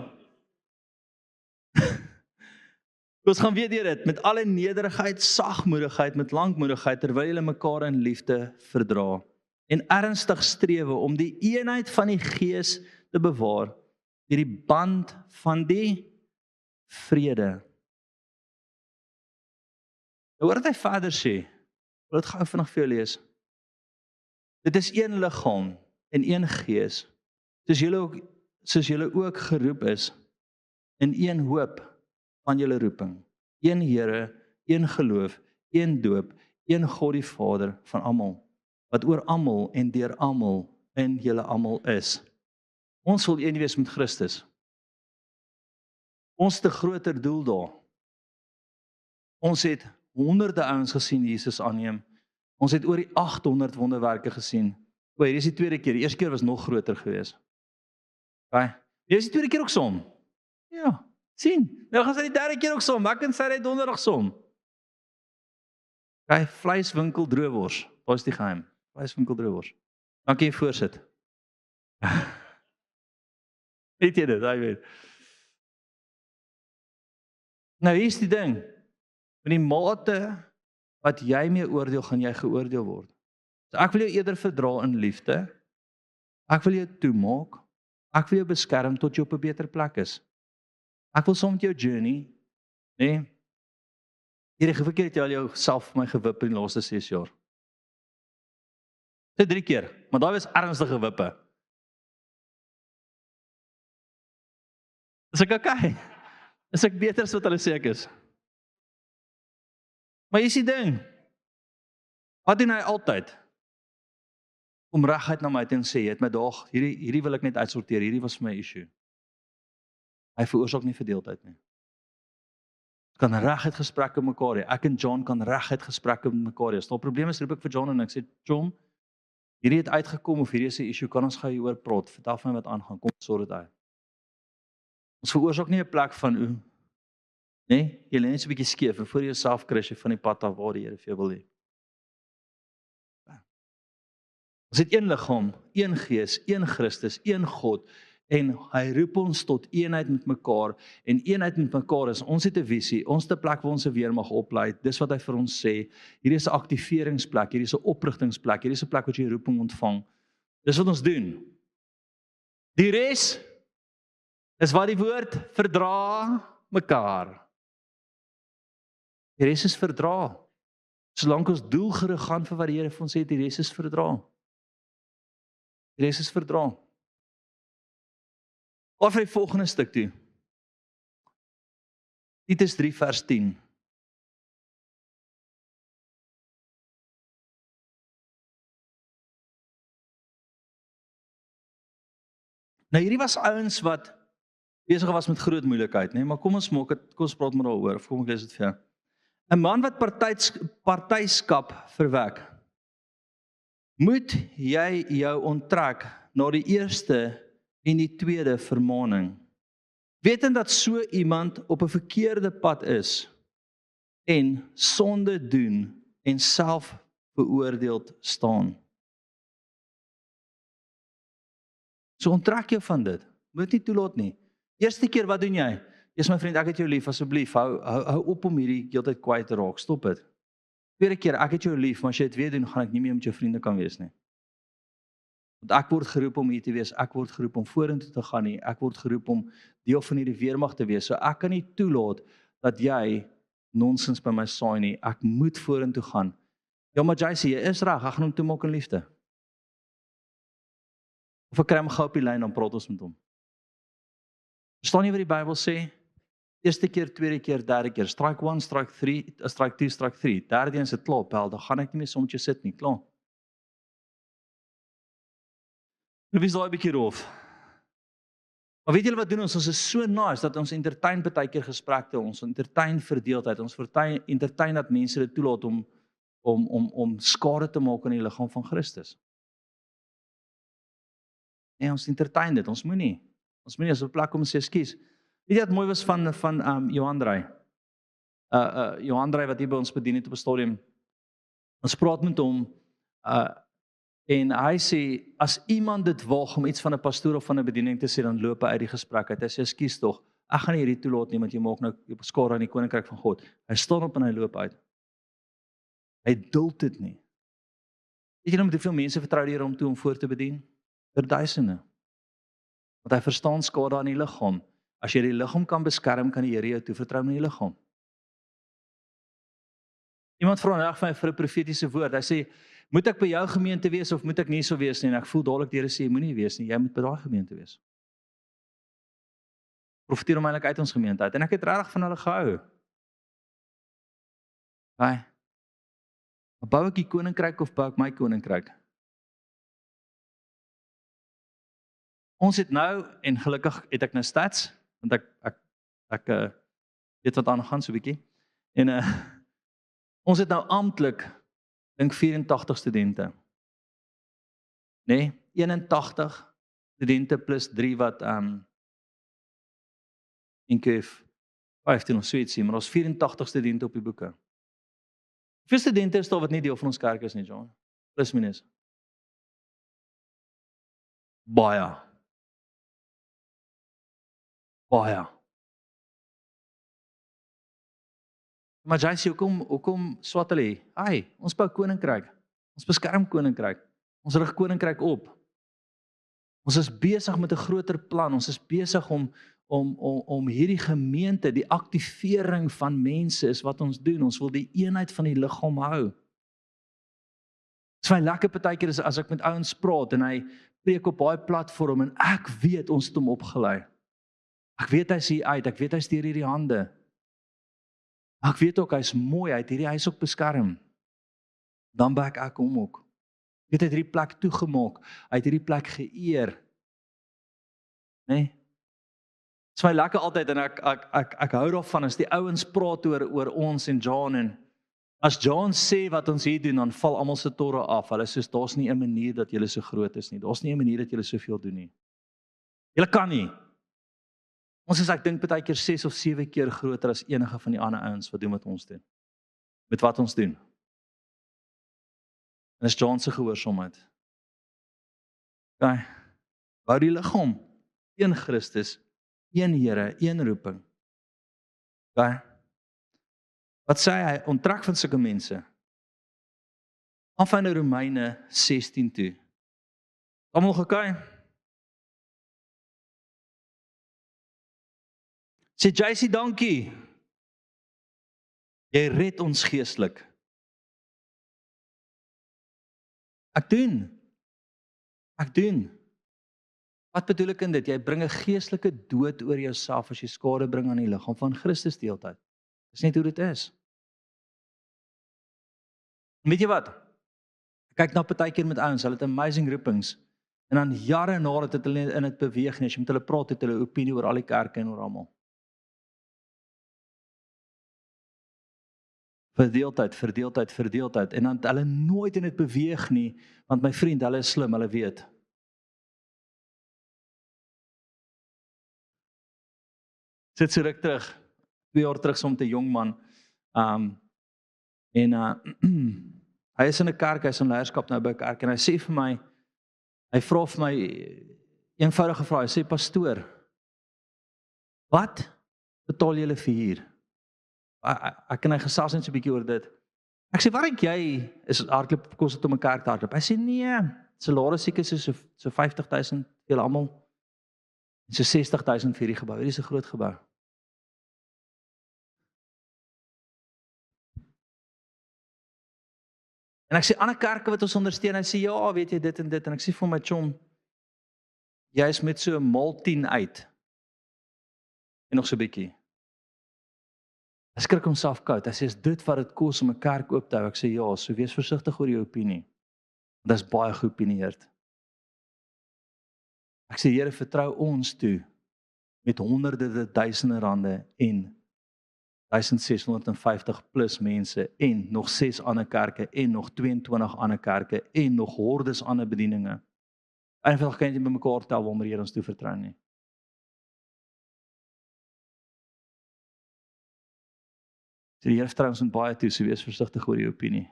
[SPEAKER 1] Ons gaan weet deur dit, met alle nederigheid, sagmoedigheid, met lankmoedigheid, terwyl julle mekaar in liefde verdra. En ernstig strewe om die eenheid van die Gees te bewaar, deur die band van die vrede. Hoor wat hy verder sê, ek wil dit gou vinnig vir jou lees. Dit is een liggaam en een Gees, soos julle ook geroep is, in een hoop van julle roeping, een Here, een geloof, een doop, een God die Vader van almal, wat oor almal en deur almal in julle almal is. Ons wil een wees met Christus. Ons het 'n groter doel daar. Ons het honderde ouens gesien Jesus aanneem. Ons het oor die 800 wonderwerke gesien. Hier is die tweede keer. Die eerste keer was nog groter geweest. Okay. Hier is die tweede keer ook som. Ja, sien. Nou gaan sy die derde keer ook som. Wat kan sy dit donderdag som? Okay, vleiswinkel droewors. Wat is die geheim? Vleiswinkel droewors. Dankie jy voorsit. Weet jy dit? Hy weet. Nou hier is die ding. Met die mate wat jy mee oordeel, gaan jy geoordeel word. So ek wil jou eerder verdra in liefde. Ek wil jou toemaak. Ek wil jou beskerm tot jy op 'n beter plek is. Ek wil saam met jou journey, nee. Hierdie keer het jy al jouself vir my gewip in die laaste 6 jaar. Dit 3 keer, maar daai was ernstige wippe. Is ek okay? Is ek beter as wat hulle sê ek is? Maar hier is die ding. Wat doen hy altyd? Om reguit na my te sê, jy het my daag, hierdie wil ek net uitsorteer, hierdie was vir my issue. Hy veroorsaak nie verdeeldheid nie. Kan reguit gesprekke met mekaar hê. Ek en John kan reguit gesprekke met mekaar hê. As daar probleme is, roep ek vir John en ek sê, John, hierdie het uitgekom of hierdie is 'n issue, kan ons gou hieroor praat, vertel vir my wat aangaan, kom sorg dit uit. Ons veroorsaak nie 'n plek van nee, jy lê net so 'n bietjie skeef en voor jouself kry jy van die pad af waar die Here vir jou wil hê. Ons het een liggaam, een Gees, een Christus, een God en hy roep ons tot eenheid met mekaar en eenheid met mekaar is, ons het 'n visie, ons het 'n plek waar ons se weer mag oplei, dis wat hy vir ons sê, hier is 'n aktiveringsplek, hier is 'n oprigtingsplek, hier is 'n plek waar jy roeping ontvang, dis wat ons doen. Die res is wat die woord verdra mekaar. Die res is verdra. Solank ons doelgerig gaan vir wat die Here vir ons sê, die res is verdra. Die res is verdra. Of die volgende stuk toe. Titus 3 vers 10. Nou hierdie was ouens wat besig was met groot moeilikheid, nee, maar kom ons praat maar daaroor, of kom ek lees dit vir jou. 'n Man wat partyskap verwek, moet jy jou onttrek na die eerste en die tweede vermaaning. Wetend dat so iemand op 'n verkeerde pad is en sonde doen en self veroordeeld staan. So onttrek jou van dit. Moet nie toelaat nie. Eerste keer, wat doen jy? Eers my vriend, ek het jou lief, asseblief, hou op om hierdie heeltyd kwaai te raak, stop dit. Tweede keer, ek het jou lief, maar as jy dit weer doen, gaan ek nie meer met jou vriende kan wees nie. Want ek word geroep om hier te wees, ek word geroep om vorentoe te gaan nie, ek word geroep om deel van hierdie weermag te wees, so ek kan nie toelaat dat jy nonsens by my saai nie, ek moet vorentoe gaan. Ja, maar jy sê, jy is reg, ek gaan hom toemaak in liefde. Of ek kry hom gou op die lyn, dan praat ons met hom. Verstaan jy wat die Bybel sê? Eerste keer, tweede keer, derde keer, strike 1, strike 3, strike 2, strike 3, derde een is dit klaar, bel, dan gaan ek nie meer saam met jou sit nie, klaar. Nou wie is daai bietjie roof? Maar weet julle wat doen ons? Ons is so nice dat ons entertain baie keer gesprekte, ons entertain verdeeldheid, ons entertain dat mense dit toelaat om skade te maak aan die liggaam van Christus. Nee, ons entertain dit, ons moenie as 'n plek om te sê ekskuus. Weet jy wat mooi was van Johan Drey? Johan Drey wat hier by ons bedien het op 'n stadium. Ons praat met hom en hy sê as iemand dit waag om iets van 'n pastoor of van 'n bediening te sê, dan loop hy uit die gesprek uit. Hy sê ekskuus tog, ek gaan nie hierdie toelaat nie, want jy maak nou skade aan die koninkryk van God. Hy staan op en hy loop uit. Hy duld dit nie. Weet jy nou met hoeveel mense vertrou die Here om toe om voor te bedien? Vir duisende. Want hy verstaan skade aan die liggaam. As jy die liggaam kan beskerm, kan die Here jou toe vertrou met die liggaam. Iemand vra nou vir my vir 'n profetiese woord. Hy sê, moet ek by jou gemeente wees of moet ek nie so wees nie? En ek voel dadelik die Here sê, moenie wees nie, jy moet by daai gemeente wees. Profeteer hom eintlik uit ons gemeente uit. En ek het regtig van hulle gehou. Haai. Bou ek die koninkryk of bou ek my koninkryk? Ons het nou, en gelukkig het ek nou stats, want ek weet wat aangaan so 'n bietjie. En ons het nou amptelik dink 84 studente. Nee, 81 studente plus 3 wat NQF 15 of so ietsie, maar ons 84 studente op die boeke. Hoeveel studente is daar wat nie deel van ons kerk is nie, John? Plus minus. Baie. Maar jy sê, hoekom swat hulle? Ons bou koninkryk. Ons beskerm koninkryk. Ons rig koninkryk op. Ons is besig met 'n groter plan. Ons is besig om hierdie gemeente, die aktivering van mense is wat ons doen. Ons wil die eenheid van die liggaam hou. Dit is my lekker partykeer is as ek met ouens praat en hy preek op baie platform en ek weet ons het hom opgelei. Ek weet hy's hier uit, ek weet hy stuur hierdie hande. Ek weet ook hy's mooi, hy het hierdie huis ook beskerm. Dan back ek hom ook. Hy het hierdie plek toegemaak, hy het hierdie plek geëer. Nee? Dit is my lekker altyd en ek hou daarvan as die ouens praat oor ons en John en as John sê wat ons hier doen, dan val almal se torre af. Hulle sê daar's nie 'n manier dat julle so groot is nie. Daar's nie 'n manier dat julle soveel doen nie. Julle kan nie. Ons is ek dink baie keer 6 of 7 keer groter as enige van die ander ouens wat doen wat ons doen. Met wat ons doen. En is John se gehoorsaamheid. Okay. Bou die liggaam, een Christus, een Here, een roeping. Okay. Wat sê hy? Onttrek van sulke mense. Van Romeine 16 toe. Almal gekyk. Sê JC, dankie. Jy red ons geestelik. Ek doen. Wat bedoel ek in dit? Jy bring 'n geestelike dood oor jouself as jy skade bring aan die liggaam van Christus die hele tyd. Dis net hoe dit is. Weet jy wat? Ek kyk na partykeer met ouens, hulle het amazing roepings en dan jare nadat het hulle in dit beweeg nie, as jy met hulle praat het hulle opinie oor al die kerke en oor almal. Verdeeldheid en dan het hulle nooit in dit beweeg nie, want my vriend, hulle is slim, hulle weet. Sit so ruk terug, 2 jaar terug saam met 'n jong man, hy is in 'n kerk, hy is in leierskap nou by 'n kerk, en hy sê vir my, hy vra vir my, eenvoudige vraag, hy sê, pastoor, wat betaal julle vir hier? Ek kan hy gesels net so 'n bietjie oor dit. Ek sê, waar jy is hardloop kos dit om 'n kerk te hardloop? Hy sê, nee, salaris seker so 50,000 vir julle almal, en so 60,000 vir hierdie gebou, hierdie is 'n groot gebou. En ek sê, ander kerke wat ons ondersteun, hy sê, ja, weet jy, dit en ek sê vir my chom, jy is met so 'n mal 10 uit, en nog so 'n bietjie. Hy skrik homself koud, hy sê, is dit wat dit kos om 'n kerk oop te hou? Ek sê, ja, so wees versigtig oor jou opinie, want dit is baie geopinieerd. Ek sê, Here, vertrou ons toe, met honderde duisende rande, en 1650 plus mense, en nog 6 ander kerke, en nog 22 ander kerke, en nog hordes ander bedieninge. Eenvoudig kan jy nie bymekaar tel waarom die Here ons toe vertrou nie. So die Here vertrou ons met baie toe, so wees versigtig oor die opinie.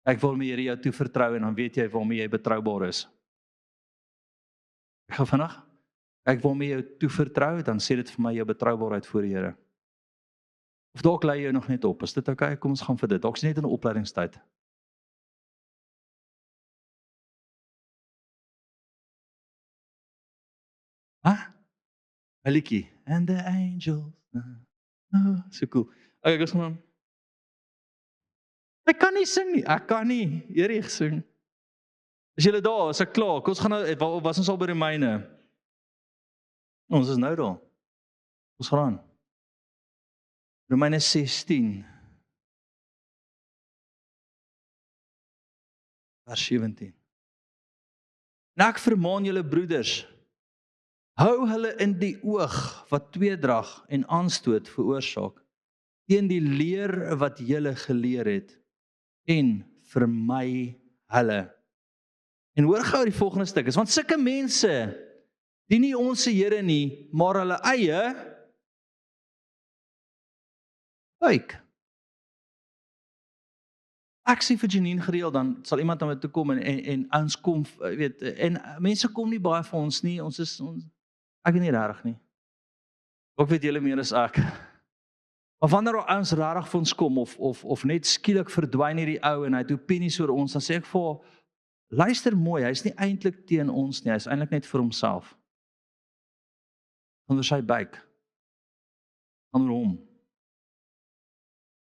[SPEAKER 1] Ek wil my Here jou toe vertrou, en dan weet jy waarmee jy betroubaar is. Ek gaan vandag Ek wil met jou toevertrou, dan sê dit vir my jou betroubaarheid voor die Here. Of dalk lei jy nog net op. Is dit oukei? Kom ons gaan vir dit. Dalk is net in 'n opleidingstyd. Ah, 'n liedjie. And the angels. So cool. Okay, ek gaan. Ek kan nie sing nie. Ek kan nie. Hierdie sing. Is julle daar? Is ek klaar? Kom ons gaan nou, was ons al by Romeine? Ons is nou daar. Ons gaan aan. Romeine 16. Vers 17. En ek vermaan julle broeders, hou hulle in die oog wat tweedrag en aanstoot veroorsaak, teen die leer wat julle geleer het, en vermy hulle. En hoor gou die volgende stuk is, want sulke mense, die nie ons Here nie, maar hulle eie, kyk. Ek sê vir Janine gereeld, dan sal iemand na my toe kom en ons kom, weet, en mense kom nie baie vir ons nie, ek weet nie regtig nie. Ook weet julle meer as ek. Maar wanneer ons regtig vir ons kom, of net skielik verdwyn hierdie ou en hy het opinies oor ons, dan sê ek vir, luister mooi, hy is nie eintlik teen ons nie, hy is eintlik net vir homself. Onder sy buik. Onder hom.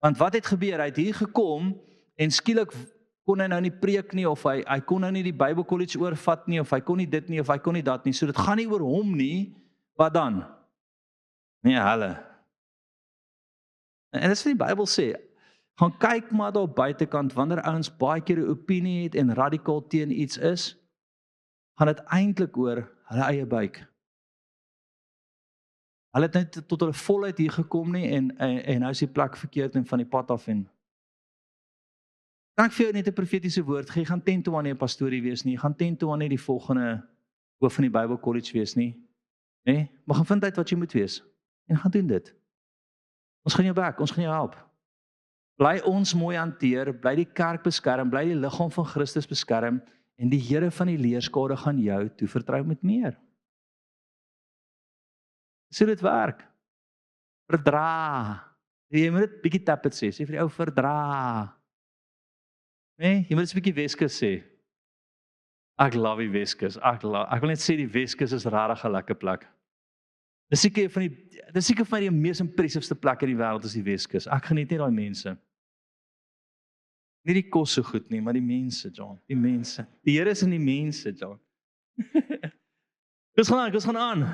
[SPEAKER 1] Want wat het gebeur? Hy het hier gekom, en skielik kon hy nou nie preek nie, of hy kon nou nie die Bybelkollege oorvat nie, of hy kon nie dit nie, of hy kon nie dat nie, so dit gaan nie oor hom nie, wat dan? Nee, hulle. En dit is wat die Bybel sê, gaan kyk maar daar buitekant, wanneer ouens baie keer 'n opinie het en radikaal teen iets is, gaan dit eintlik oor hulle eie buik. Hulle het net tot hulle volheid hier gekom nie, en nou is die plek verkeerd en van die pad af en kan ek vir jou net 'n profetiese woord gee, gaan ten toe aan nie 'n pastorie wees nie, gaan ten toe aan nie die volgende hoof van die Bybelkollege wees nie, nee, maar gaan vind uit wat jy moet wees, en gaan doen dit. Ons gaan jou back, ons gaan jou help. Bly ons mooi hanteer, bly die kerk beskerm, bly die liggaam van Christus beskerm, en die Here van die leerskade gaan jou toevertrou met meer. So dit werk. Verdra. Jy moet dit bietjie tap het sê vir die ou verdra. Nee, jy moet dit 'n bietjie Weskus sê. Ek love die Weskus. Ek wil net sê die Weskus is regtig 'n lekker plek. Dis seker van die mees impressiveste plekke in die wêreld is die Weskus. Ek geniet net daai mense. Nie die kos so goed nie, maar die mense, John. Die mense. Die Here is in die mense, John. Ons gaan aan.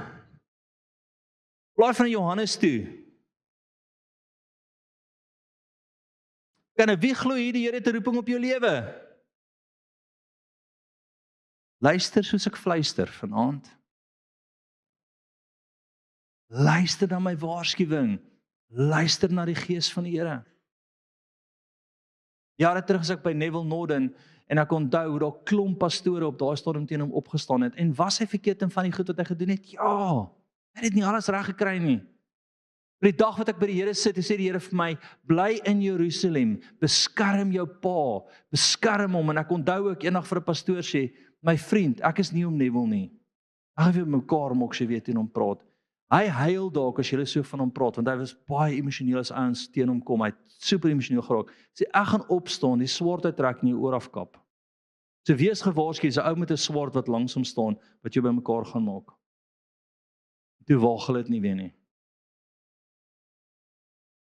[SPEAKER 1] Blaai van Johannes toe. Kan wie glo hier die Here te roeping op jou lewe? Luister soos ek fluister vanaand. Luister na my waarskuwing. Luister na die Gees van die Here. Jare terug as ek by Neville Norden, en ek onthou hoe daar klomp pastore op daai stadium teen hom opgestaan het, en was hy verkeerd in van die goed wat hy gedoen het? Ja, hy het nie alles reg gekry nie. Vir die dag wat ek by die Here sit, sê die Here vir my, bly in Jerusalem, beskerm jou pa, beskerm hom, en ek onthou ook eendag vir 'n pastoor sê, my vriend, ek is nie om Neville nie. Ek gaan weer mekaar maak, sy weet teen hom praat. Hy huil dalk as jy so van hom praat, want hy was baie emosioneel as ouens teen hom kom, hy het super emosioneel geraak. Sê, ek gaan opstaan, die swaard uittrek en jou oor afkap. So wees gewaarsku, jy's 'n ou met 'n swaard wat langs hom staan, wat jou by mekaar gaan maak. Toe waag hulle dit nie weer nie.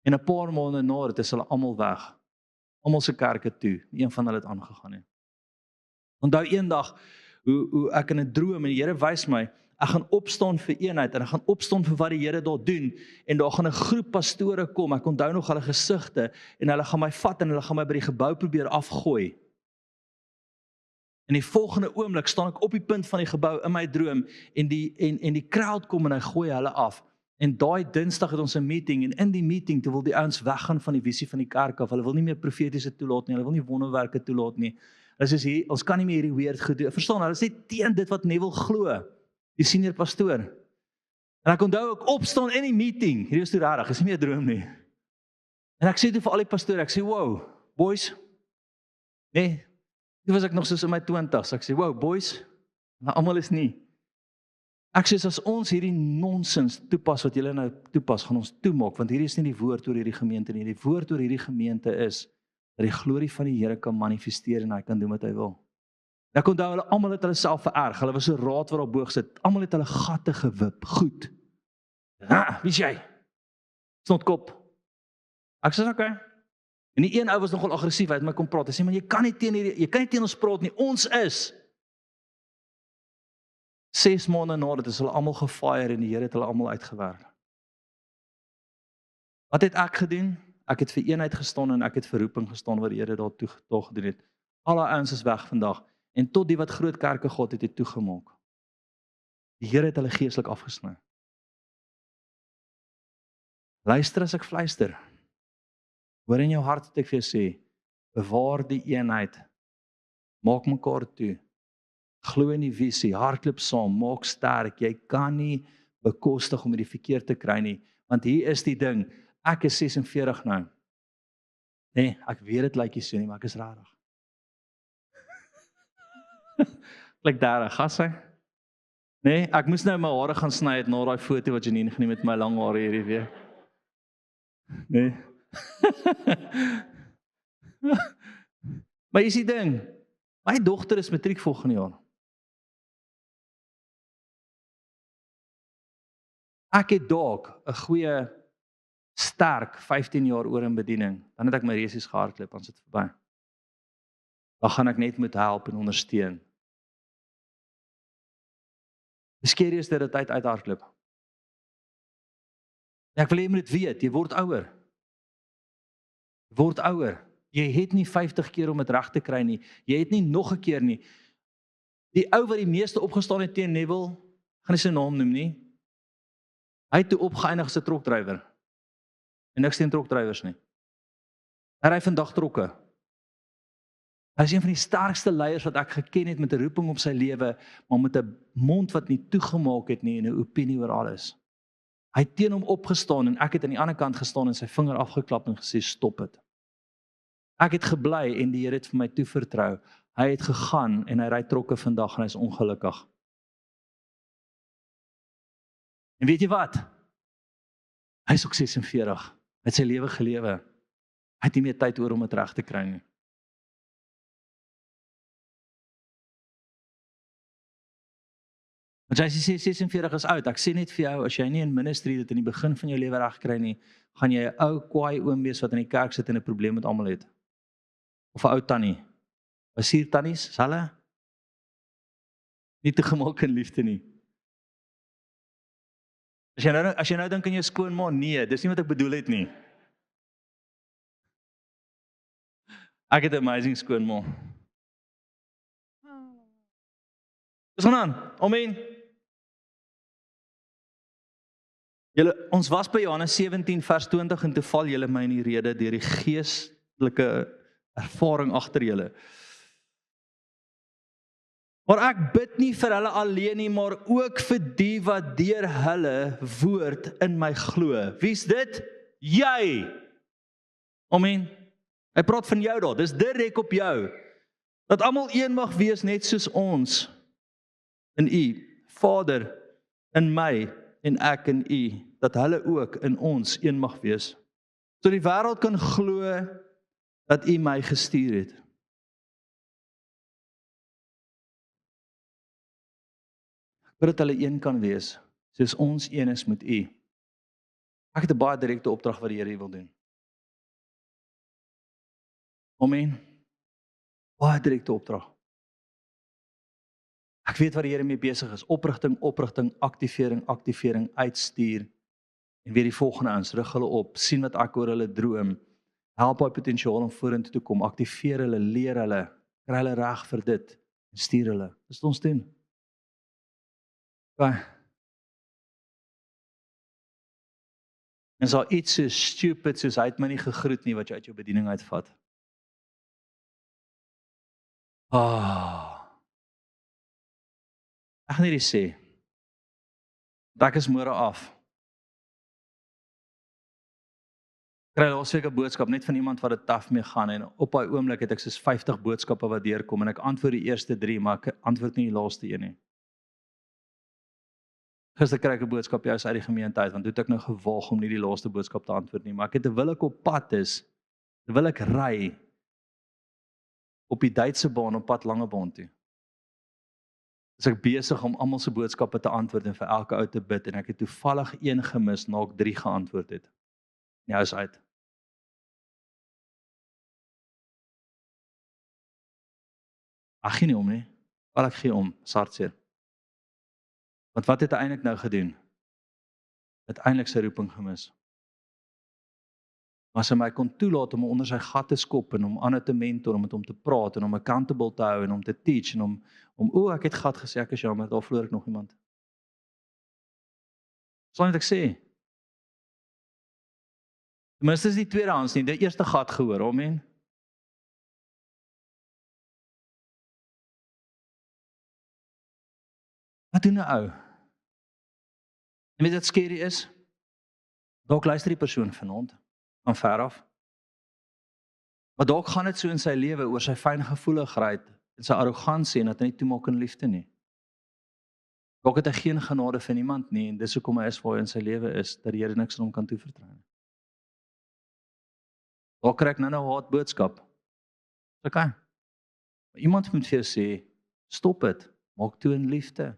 [SPEAKER 1] En 'n paar maande na dit is hulle almal weg. Almal se kerke toe, een van hulle het aangegaan nie. Onthou eendag hoe ek in 'n droom en die Here wys my, ek gaan opstaan vir eenheid en ek gaan opstaan vir wat die Here daar doen en daar gaan 'n groep pastore kom. Ek onthou nog hulle gesigte en hulle gaan my vat en hulle gaan my by die gebou probeer afgooi. In die volgende oomblik staan ek op die punt van die gebou in my droom en die crowd kom en hy gooi hulle af. En daai Dinsdag het ons 'n meeting en in die meeting toe wil die ouens weggaan van die visie van die kerk af. Hulle wil nie meer profetiese toelaat nie, hulle wil nie wonderwerke toelaat nie. Hulle sê hier, ons kan nie meer hierdie weird gedoen. Verstaan, hulle sê teen dit wat Neville glo, die senior pastoor. En ek onthou ek opstaan in die meeting. Hierdie is toe rarig, is nie meer 'n droom nie. En ek sê toe vir al die pastore, ek sê, "Wow, boys." Nee, toe was ek nog soos in my 20s. Ek sê, "Wow, boys." Maar almal is nie. Ek sê as ons hierdie nonsens toepas wat julle nou toepas, gaan ons toemaak, want hierdie is nie die woord oor hierdie gemeente nie. Die woord oor hierdie gemeente is dat die glorie van die Here kan manifesteer en hy kan doen wat hy wil. Ek onthou hulle almal het hulle self vererg. Hulle was so raad wat op boog sit. Almal het hulle gatte gewip. Goed. Wie is jy? Snotkop. Ek sê okay. En die een ou was nogal aggressief, hy het my kom praat. Hy sê man, jy kan nie teen ons praat nie. Ons is 6 maande na dit is hulle almal gefire en die Here het hulle almal uitgewerk. Wat het ek gedoen? Ek het vir eenheid gestaan en ek het vir roeping gestaan wat die Here daartoe gedoen het. Al die ouens is weg vandag en tot die wat groot kerke God het toegemaak. Die Here het hulle geestelik afgesny. Luister as ek fluister. Hoor in jou hart wat ek vir jou sê, bewaar die eenheid. Maak mekaar toe. Glo in die visie, hardloop saam, maak sterk. Jy kan nie bekostig om die verkeer te kry nie, want hier is die ding. Ek is 46 nou. Nee, ek weet dit lyk nie so nie, maar ek is rarig. Lyk 30, gas hy? Nee, ek moes nou my hare gaan sny het na daai foto wat Janine geneem het met my lang hare hierdie week. Nee. Maar is die ding, my dogter is matriek volgende jaar. Ek het dalk 'n goeie, sterk 15 jaar oor in bediening, dan het ek my resies gehardloop, dan sit verby. Dan gaan ek net moet help en ondersteun. Die skerie is dat dit uithardloop. Ek wil jy moet weet, jy word ouer. Jy word ouer. Jy het nie 50 keer om dit reg te kry nie. Jy het nie nog 'n keer nie. Die ou wat die meeste opgestaan het teen Neville, gaan nie sy naam noem nie. Hy het toe opgeëindig as 'n trokdrywer. En niks teen trokdrywers nie. Hy ry vandag trokke. Hy is een van die sterkste leiers wat ek geken het met 'n roeping op sy lewe, maar met 'n mond wat nie toegemaak het nie en 'n opinie oor alles. Hy het teen hom opgestaan en ek het aan die ander kant gestaan en sy vinger afgeklap en gesê stop dit. Ek het gebly en die Here het vir my toevertrou. Hy het gegaan en hy ry trokke vandag en hy is ongelukkig. En weet jy wat? Hy is ook 46. Hy het sy lewe gelewe. Hy het nie meer tyd oor om dit reg te kry nie. Want as jy sê 46 is oud, ek sê net vir jou, as jy nie in ministry dit in die begin van jou lewe reg kry nie, gaan jy 'n ou kwaai oom wees wat in die kerk sit en 'n probleem met almal het. Of 'n ou tannie. Was hier tannies, is hulle? Nie te gemaak in liefde nie. As jy nou dink aan jou skoonma, nee, dis nie wat ek bedoel het nie. Ek het 'n amazing skoonma. Dis gaan aan. Amen. Ons was by Johannes 17 vers 20 en toe val julle my in die rede deur die geestelike ervaring agter julle. Maar ek bid nie vir hulle alleen nie, maar ook vir die wat deur hulle woord in my glo. Wie's dit? Jy. Amen. Hy praat van jou daar. Dis direk op jou. Dat almal een mag wees net soos ons in U, Vader in my en ek in U, dat hulle ook in ons een mag wees. So die wêreld kan glo dat U my gestuur het. Dat hulle een kan wees, soos ons een is met U. Ek het 'n baie direkte opdrag wat die Here wil doen. Amen. Baie direkte opdrag. Ek weet wat die Here mee besig is. Oprigting, aktivering, uitstuur. En weer die volgende ons, rig hulle op, sien wat ek oor hulle droom. Help hy potensiaal om vorentoe te kom, aktiveer hulle, leer hulle, kry hulle reg vir dit, en stuur hulle. Dis wat ons doen. Okay. En so iets so stupid soos hy het my nie gegroet nie wat jy uit jou bediening uitvat. Ek gaan nie sê. Ek is môre af. Kry laasweek 'n boodskap net van iemand wat dit taaf mee gaan en op daai oomblik het ek soos 50 boodskappe wat deurkom en ek antwoord die eerste 3, maar ek antwoord nie die laaste een nie. Gister kry ek 'n boodskap juis uit die gemeente uit, want toe het ek nou gewaag om nie die laaste boodskap te antwoord nie, maar ek het terwyl ek op pad is, terwyl ek ry op die Duitse baan op pad Langebaan toe. Is ek besig om almal se boodskappe te antwoord en vir elke ou te bid en ek het toevallig een gemis na ek 3 geantwoord het. Ja, is uit. Ag gee nie om nie. Al ek gee om, is hartseer. Want wat het hy eintlik nou gedoen? Uiteindelik sy roeping gemis. Maar as hy my kon toelaat om onder sy gat te skop en om ander te mentor, om met hom te praat en om accountable te hou en om te teach en om ek het gat gesê, ek is jammer, daar verloor ek nog iemand. Sal net ek sê. Ten minste is die tweedehands nie, die eerste gat gehoor, amen. Wat doen 'n ou? En weet wat skerry is? Dalk luister die persoon vanaand van ver af. Maar dalk gaan dit so in sy lewe oor sy fyngevoeligheid en sy arrogansie en dat hy nie toemaak in liefde nie. Dalk het hy geen genade vir niemand nie en dis hoekom hy is waar hy in sy lewe is, dat die Here niks aan hom kan toevertrou nie. Dalk kry ek nou 'n haatboodskap. Okay. Maar iemand moet vir jou sê, stop dit, maak toe in liefde.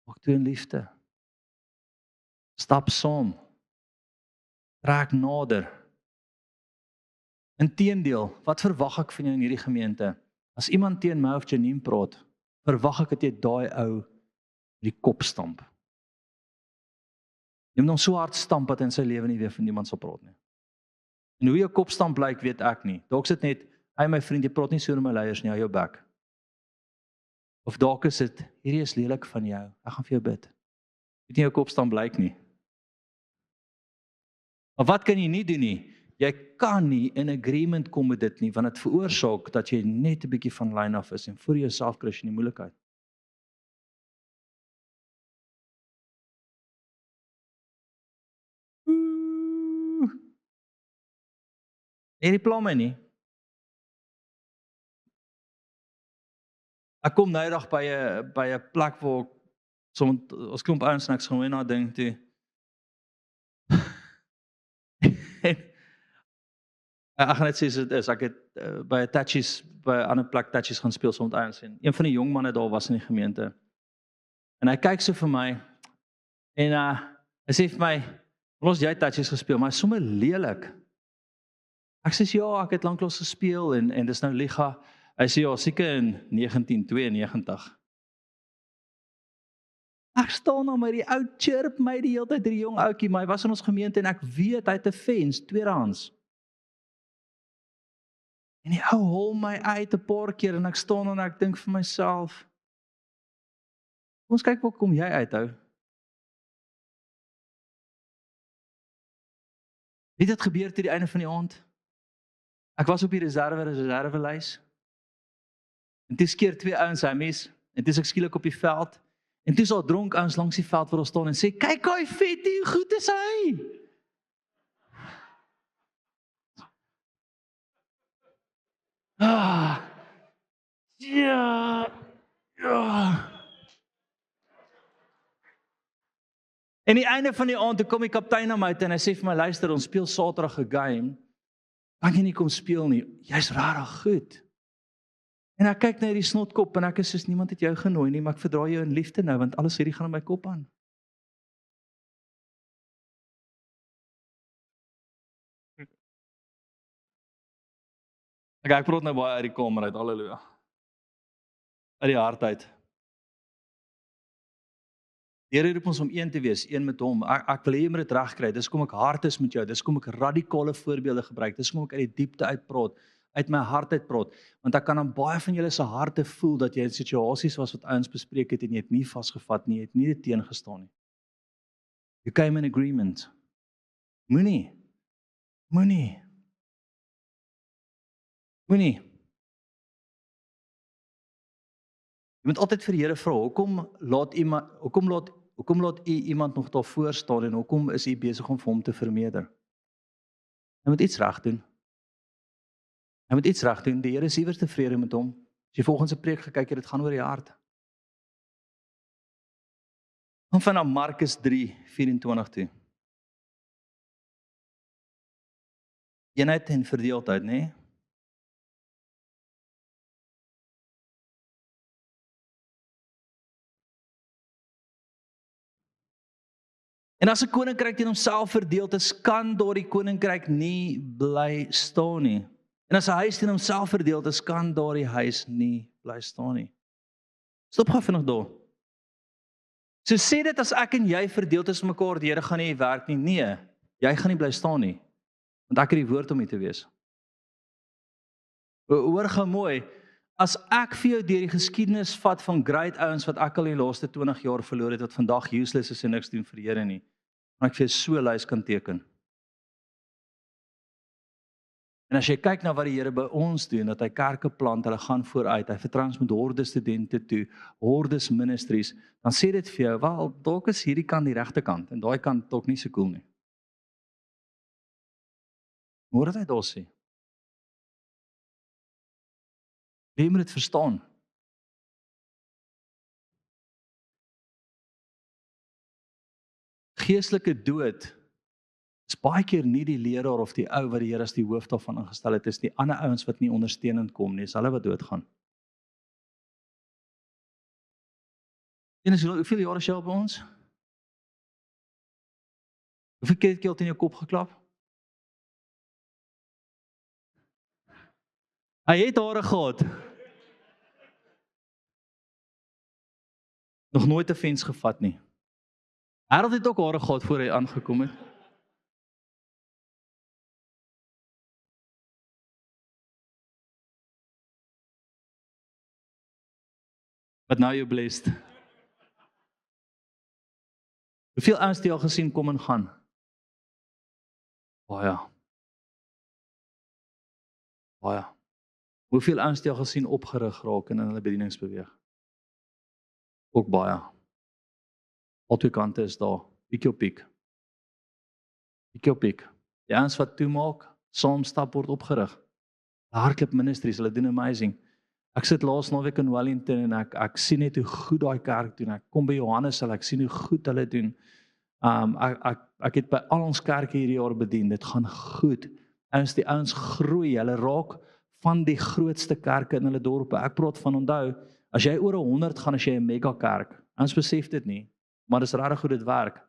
[SPEAKER 1] Maak toe in liefde. Stap saam. Trek nader. Inteendeel, wat verwag ek van jou in hierdie gemeente? As iemand teen my of Janine praat, verwag ek dat jy daai ou in die kop stamp. Jy moet hom so hard stamp dat in sy lewe nie weer van niemand sal praat nie. En hoe jou kop stamp lyk, weet ek nie. Dalk sit net, hy my vriend, jy praat nie so oor my leiers nie, hou jou bek. Of dalk is dit, hierdie is lelik van jou, ek gaan vir jou bid. Weet nie jou kop stamp lyk nie. Maar wat kan jy nie doen nie? Jy kan nie in agreement kom met dit nie, want dit veroorsaak dat jy net 'n bietjie van lyn af is en vir jouself kry jy in die moeilikheid. Hierdie pla my nie. Ek kom nou eendag by 'n plek waar ons klomp ouens en ek gaan weer na ding toe. Ek gaan net sê so dit is. Ek het by 'n Touchies, by 'n ander plek Touchies gaan speel saam met ouens en een van die jong manne daar was in die gemeente. En hy kyk so vir my en hy sê vir my, "Los jy Touchies gespeel, maar sommer lelik." Ek sê, "Ja, ek het lanklaas gespeel en dis nou liga." Hy sê, "Ja, seker in 1992." Ek staan nou met die ou chirp my die hele tyd, die jong ouetjie, maar hy was in ons gemeente en ek weet hy het 'n fence, tweedehands. En die ou hol my uit 'n paar keer en ek staan en ek dink vir myself, kom ons kyk waar kom jy uit, ou? Weet dit gebeur te die einde van die aand? Ek was op die reservelys. En toe skeer 2 ouens hy mes en toe is ek skielik op die veld. En toe is al dronk ouens langs die veld waar ons staan en sê, "Kyk hoe vet en goed is hy." Ja. Ja. En die einde van die aand toe kom die kaptein na my toe en hy sê vir my, "Luister, ons speel Saterdag 'n game. Kan jy nie kom speel nie? Jy's regtig goed." En ek kyk na hierdie snotkop en ek is soos, "Niemand het jou genooi nie, maar ek verdra jou in liefde nou want alles hierdie gaan in my kop aan." Ek praat nou baie uit die kamer uit, haleluja. Uit die hart uit. Die Here roep ons om een te wees, een met hom. Ek wil hê jy moet dit regkry. Dis kom ek hard is met jou. Dis kom ek radikale voorbeelde gebruik. Dis kom ek uit die diepte uit praat, uit my hart uit praat, want ek kan aan baie van julle se harte voel dat jy in situasies was wat ouens bespreek het en jy het nie vasgevat nie, jy het nie dit teengestaan nie. You came in agreement. Moenie. Jy moet altyd vir die Here vra, hoekom laat u iemand nog daar voor staan en hoekom is u besig om vir hom te vermeerder? Hy moet iets reg doen. Die Here is iewers tevrede met hom. As jy volgens 'n preek gekyk het, dit gaan oor die hart. Kom van na Markus 3:24 toe. Eenheid en verdeeldheid, né? Nee? En as 'n koninkryk teen homself verdeeld is, kan daardie koninkryk nie bly staan nie. En as 'n huis teen homself verdeeld is, kan daardie huis nie bly staan nie. Stop gou vinnig daar. So sê dit as ek en jy verdeeld is mekaar, die Here gaan nie werk nie. Nee, jy gaan nie bly staan nie. Want ek het die woord om hier te wees. Hoor gou mooi, as ek vir jou deur die geskiedenis vat van great ouens wat ek al die laaste 20 jaar verloor het, wat vandag useless is en niks doen vir die Here nie, gaan ek vir jou so 'n lys kan teken. En as jy kyk na wat die Here by ons doen, dat hy kerke plant, hulle gaan vooruit, hy vertrou ons met hordes studente toe, hordes ministries, dan sê dit vir jou, wel, dalk is hierdie kant die regte kant, en daai kant dalk nie so cool nie. Hoor wat hy daar sê? Jy moet dit verstaan. Geestelike dood is baie keer nie die leraar of die ou wat die Here as die hoof daarvan ingestel het, is die ander ouens wat nie ondersteunend kom nie, is hulle wat doodgaan. En hoeveel jare is jy al by ons? Hoeveel keer het jy al teen jou kop geklap? Hy het hare gehad. Nog nooit 'n vens gevat nie. Harold het ook hare gehad voor hy aangekom het. But now you're blessed. Hoeveel ouens het jy al gesien kom en gaan? Baie. Baie. Hoeveel ouens het jy al gesien opgerig raak en in hulle bedieningsbeweeg? Ook baie. Al twee kante is daar. Bietjie op piek. Bietjie op piek. Die ouens wat toemaak, saam stap word opgerig. Hardloop ministries, hulle doen amazing. Ek sit laas naweek in Wellington en ek sien net hoe goed daai kerk doen. Ek kom by Johannes, ek sien hoe goed hulle doen. Ek het by al ons kerke hierdie jaar bedien. Dit gaan goed. Die ouens groei, hulle raak van die grootste kerke in hulle dorpe. Ek praat van onthou, as jy oor 100 gaan, as jy 'n mega kerk. Ons besef dit nie, maar dis regtig hoe dit werk.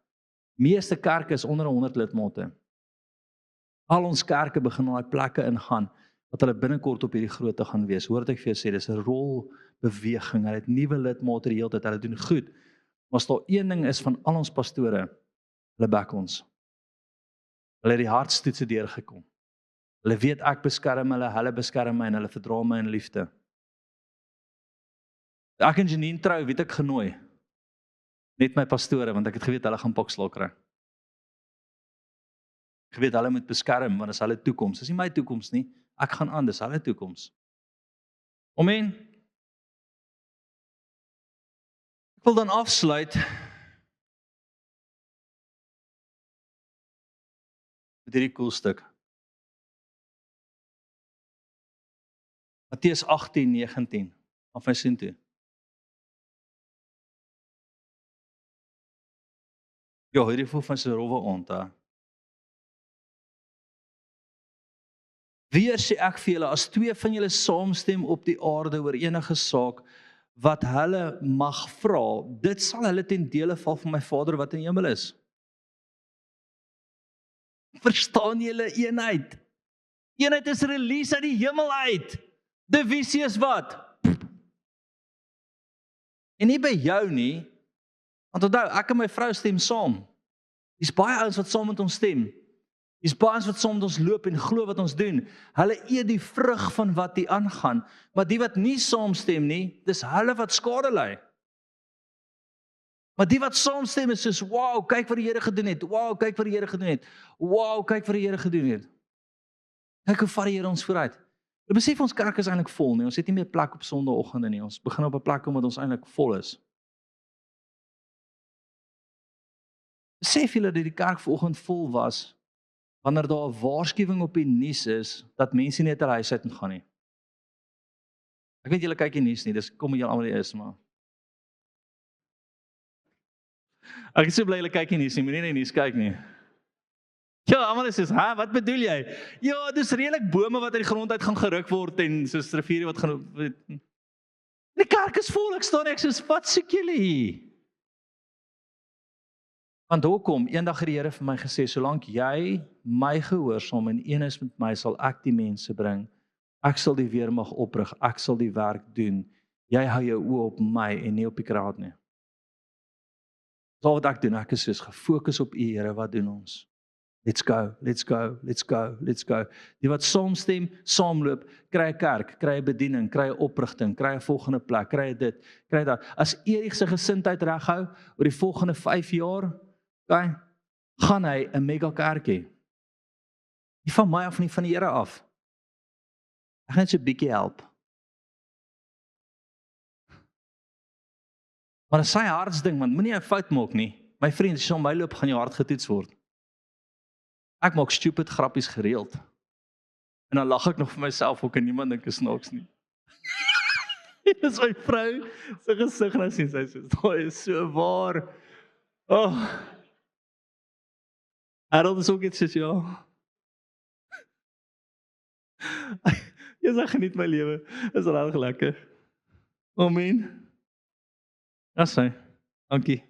[SPEAKER 1] Meeste kerke is onder 100 lidmate. Al ons kerke begin op daai plekke ingaan wat hulle binnekort op hierdie grootte gaan wees. Hoor wat ek vir jou sê, dis 'n rolbeweging. Hulle het nuwe lidmate die hele tyd, hulle doen goed. Maar as daar een ding is van al ons pastore, hulle back ons. Hulle het die hartstoetse deurgekom. Hulle weet ek beskerm hulle, hulle beskerm my en hulle verdra my in liefde. Ek en Janine trou, weet ek genooi. Net my pastore, want ek het geweet hulle gaan pokslaag kry. Ek weet hulle moet beskerm, want dis hulle toekoms. Dis nie my toekoms nie. Ek gaan aan, dis hulle toekoms. Amen. Ek wil dan afsluit met hierdie cool stuk. Matteus 18:19. Af en sien toe. Ja, hierdie voel van sy rowwe aand, hè. Weer sê ek vir julle, as twee van julle saamstem op die aarde oor enige saak wat hulle mag vra, dit sal hulle ten dele val van my Vader wat in die hemel is. Verstaan julle eenheid? Eenheid is release uit die hemel uit. Divisie is wat? En nie by jou nie, want onthou, ek en my vrou stem saam. Dis baie ouens wat saam met ons stem. Dis baie ouens wat saam met ons loop en glo wat ons doen. Hulle eet die vrug van wat hier aangaan, maar die wat nie saamstem nie, dis hulle wat skade ly. Maar die wat saamstem is soos, wow, kyk wat die Here gedoen het. Wow, kyk wat die Here gedoen het. Wow, kyk wat die Here gedoen het. Kyk hoe vat die Here ons vooruit. Jy besef ons kerk is eintlik vol nie. Ons het nie meer plek op Sondagoggende nie. Ons begin op 'n plek omdat ons eintlik vol is. Besef julle dat die kerk vanoggend vol was wanneer daar 'n waarskuwing op die nuus is dat mense nie uit hulle huis uit moet gaan nie. Ek weet julle kyk nie nuus nie, dis kom julle almal is maar. Ek is so bly julle kyk nie nuus nie, moenie nie nuus kyk nie. Ja, almal is soos, wat bedoel jy? Ja, dis redelik bome wat uit die grond uit gaan geruk word en soos riviere wat gaan die kerk is vol, ek staan ek soos, wat soek julle hier? Want hoekom, eendag het die Here vir my gesê, solank jy my gehoorsaam en een is met my, sal ek die mense bring. Ek sal die weermag oprig, ek sal die werk doen. Jy hou jou oë op my en nie op die kraat nie. Dis al wat ek doen, ek is soos gefokus op U, Here, wat doen ons? Let's go, let's go, let's go, let's go. Die wat saamstem, saamloop, kry 'n kerk, kry 'n bediening, kry 'n oprigting, kry 'n volgende plek, kry dit, kry dat. As Erik se gesindheid reghou oor die volgende 5 jaar, okay, gaan hy 'n mega kerk hê. Nie van my af nie, van die Here af. Ek gaan net so 'n bietjie help. Maar dit is sy hartsding, want moenie 'n fout maak nie. My vriend, as jy saam my loop, gaan jou hart getoets word. Ek maak stupid grappies gereeld. En dan lag ek nog vir myself ook en niemand dink ek snaaks nie. Dis my vrou se gesig nou sien sy sê, "Daai is so waar." Harold is ook iets soos ja. Jy sê geniet my lewe. Is regtig lekker. Amen. Ja, sê. Dankie.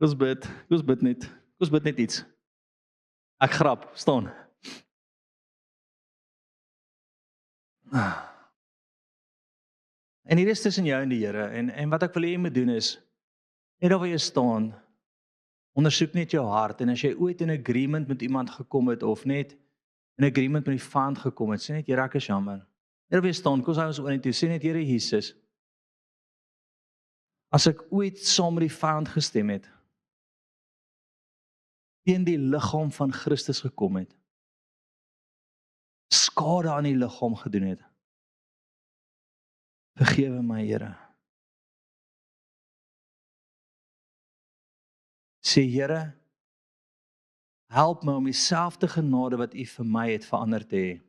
[SPEAKER 1] Ons bid net iets. Ek grap, staan. En hier is tussen jou en die Here en wat ek wil hê jy moet doen is net daar waar jy staan, ondersoek net jou hart en as jy ooit in agreement met iemand gekom het of net in agreement met die vyand gekom het, sê net Here, ek is jammer. Net daar waar jy staan, kom ons hou ons oor net toe, sê net Here Jesus, as ek ooit saam met die vyand gestem het, teen die liggaam van Christus gekom het, skade aan die liggaam gedoen het, vergewe my Here. Sê Here, help my om dieselfde genade wat U vir my het verander te hê.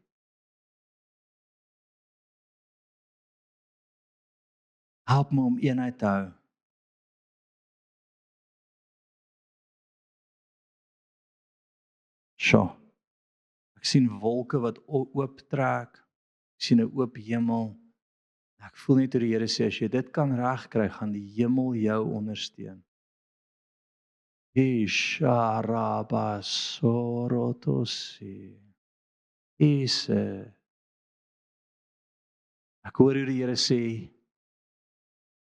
[SPEAKER 1] Help my om eenheid te hou. Sjoe. Ek sien wolke wat ooptrek. Ek sien 'n oop hemel. Ek voel net hoe die Here sê as jy dit kan regkry, gaan die hemel jou ondersteun. Isharabasorotosi. Ek hoor hoe die Here sê,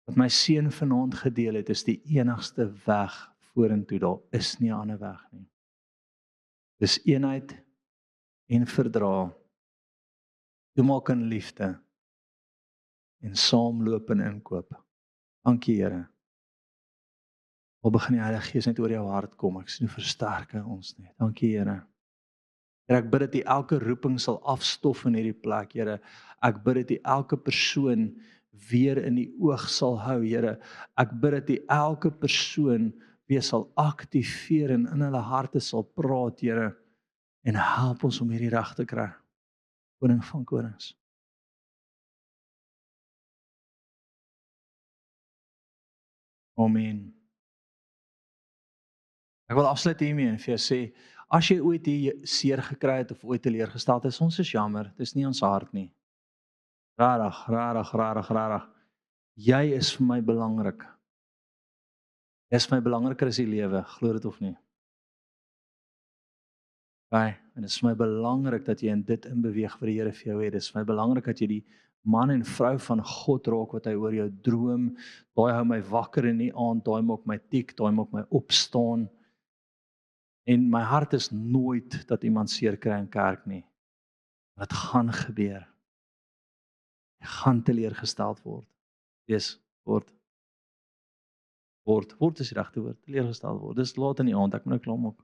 [SPEAKER 1] wat my seun vanaand gedeel het, is die enigste weg vorentoe. Daar is nie 'n ander weg nie. Dis eenheid en verdra. Toemaak in liefde en saamloop en inkoop. Dankie Here. Al begin die Heilige Gees net oor jou hart kom. Ek sien hoe versterk hy ons net. Dankie Here. Here, ek bid dat U elke roeping sal afstof in hierdie plek, Here. Ek bid dat U elke persoon weer in die oog sal hou, Here. Ek bid dat U elke persoon weer sal aktiveer en in hulle harte sal praat, Here. En help ons om hierdie reg te kry. Koning van konings. Amen. Ek wil afsluit hiermee en vir jou sê, as jy ooit hier seer gekry het of ooit teleurgestel het, ons is jammer, dis nie ons hart nie. Rarig. Jy is vir my belangrik. Jy is vir my belangriker as die lewe, glo dit of nie. En dit is vir my belangrik dat jy in dit inbeweeg wat die Here vir jou het. Dit is vir my belangrik dat jy die man en vrou van God raak wat hy oor jou droom. Daai hou my wakker in die aand, daai maak my tik, daai maak my opstaan. En my hart is nooit dat iemand seer kry in kerk nie. Dit gaan gebeur. Jy gaan teleurgesteld word. Word is die regte woord, teleurgesteld word. Dis laat in die aand, ek moet nou klaar maak.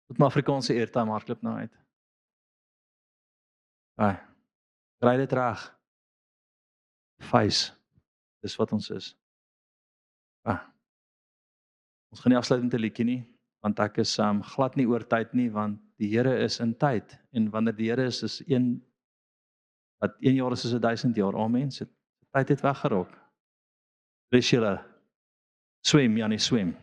[SPEAKER 1] Tot my Afrikaanse airtime hardloop nou uit. Kry dit reg. Face. Dis wat ons is. Ons gaan nie afsluit met 'n liedjie nie, want ek is glad nie oor tyd nie, want die Here is in tyd. En wanneer die Here is 1 jaar is soos 1000 jaar. Amen. Sy tyd het weggeraak. Lees julle swem, Janie swem.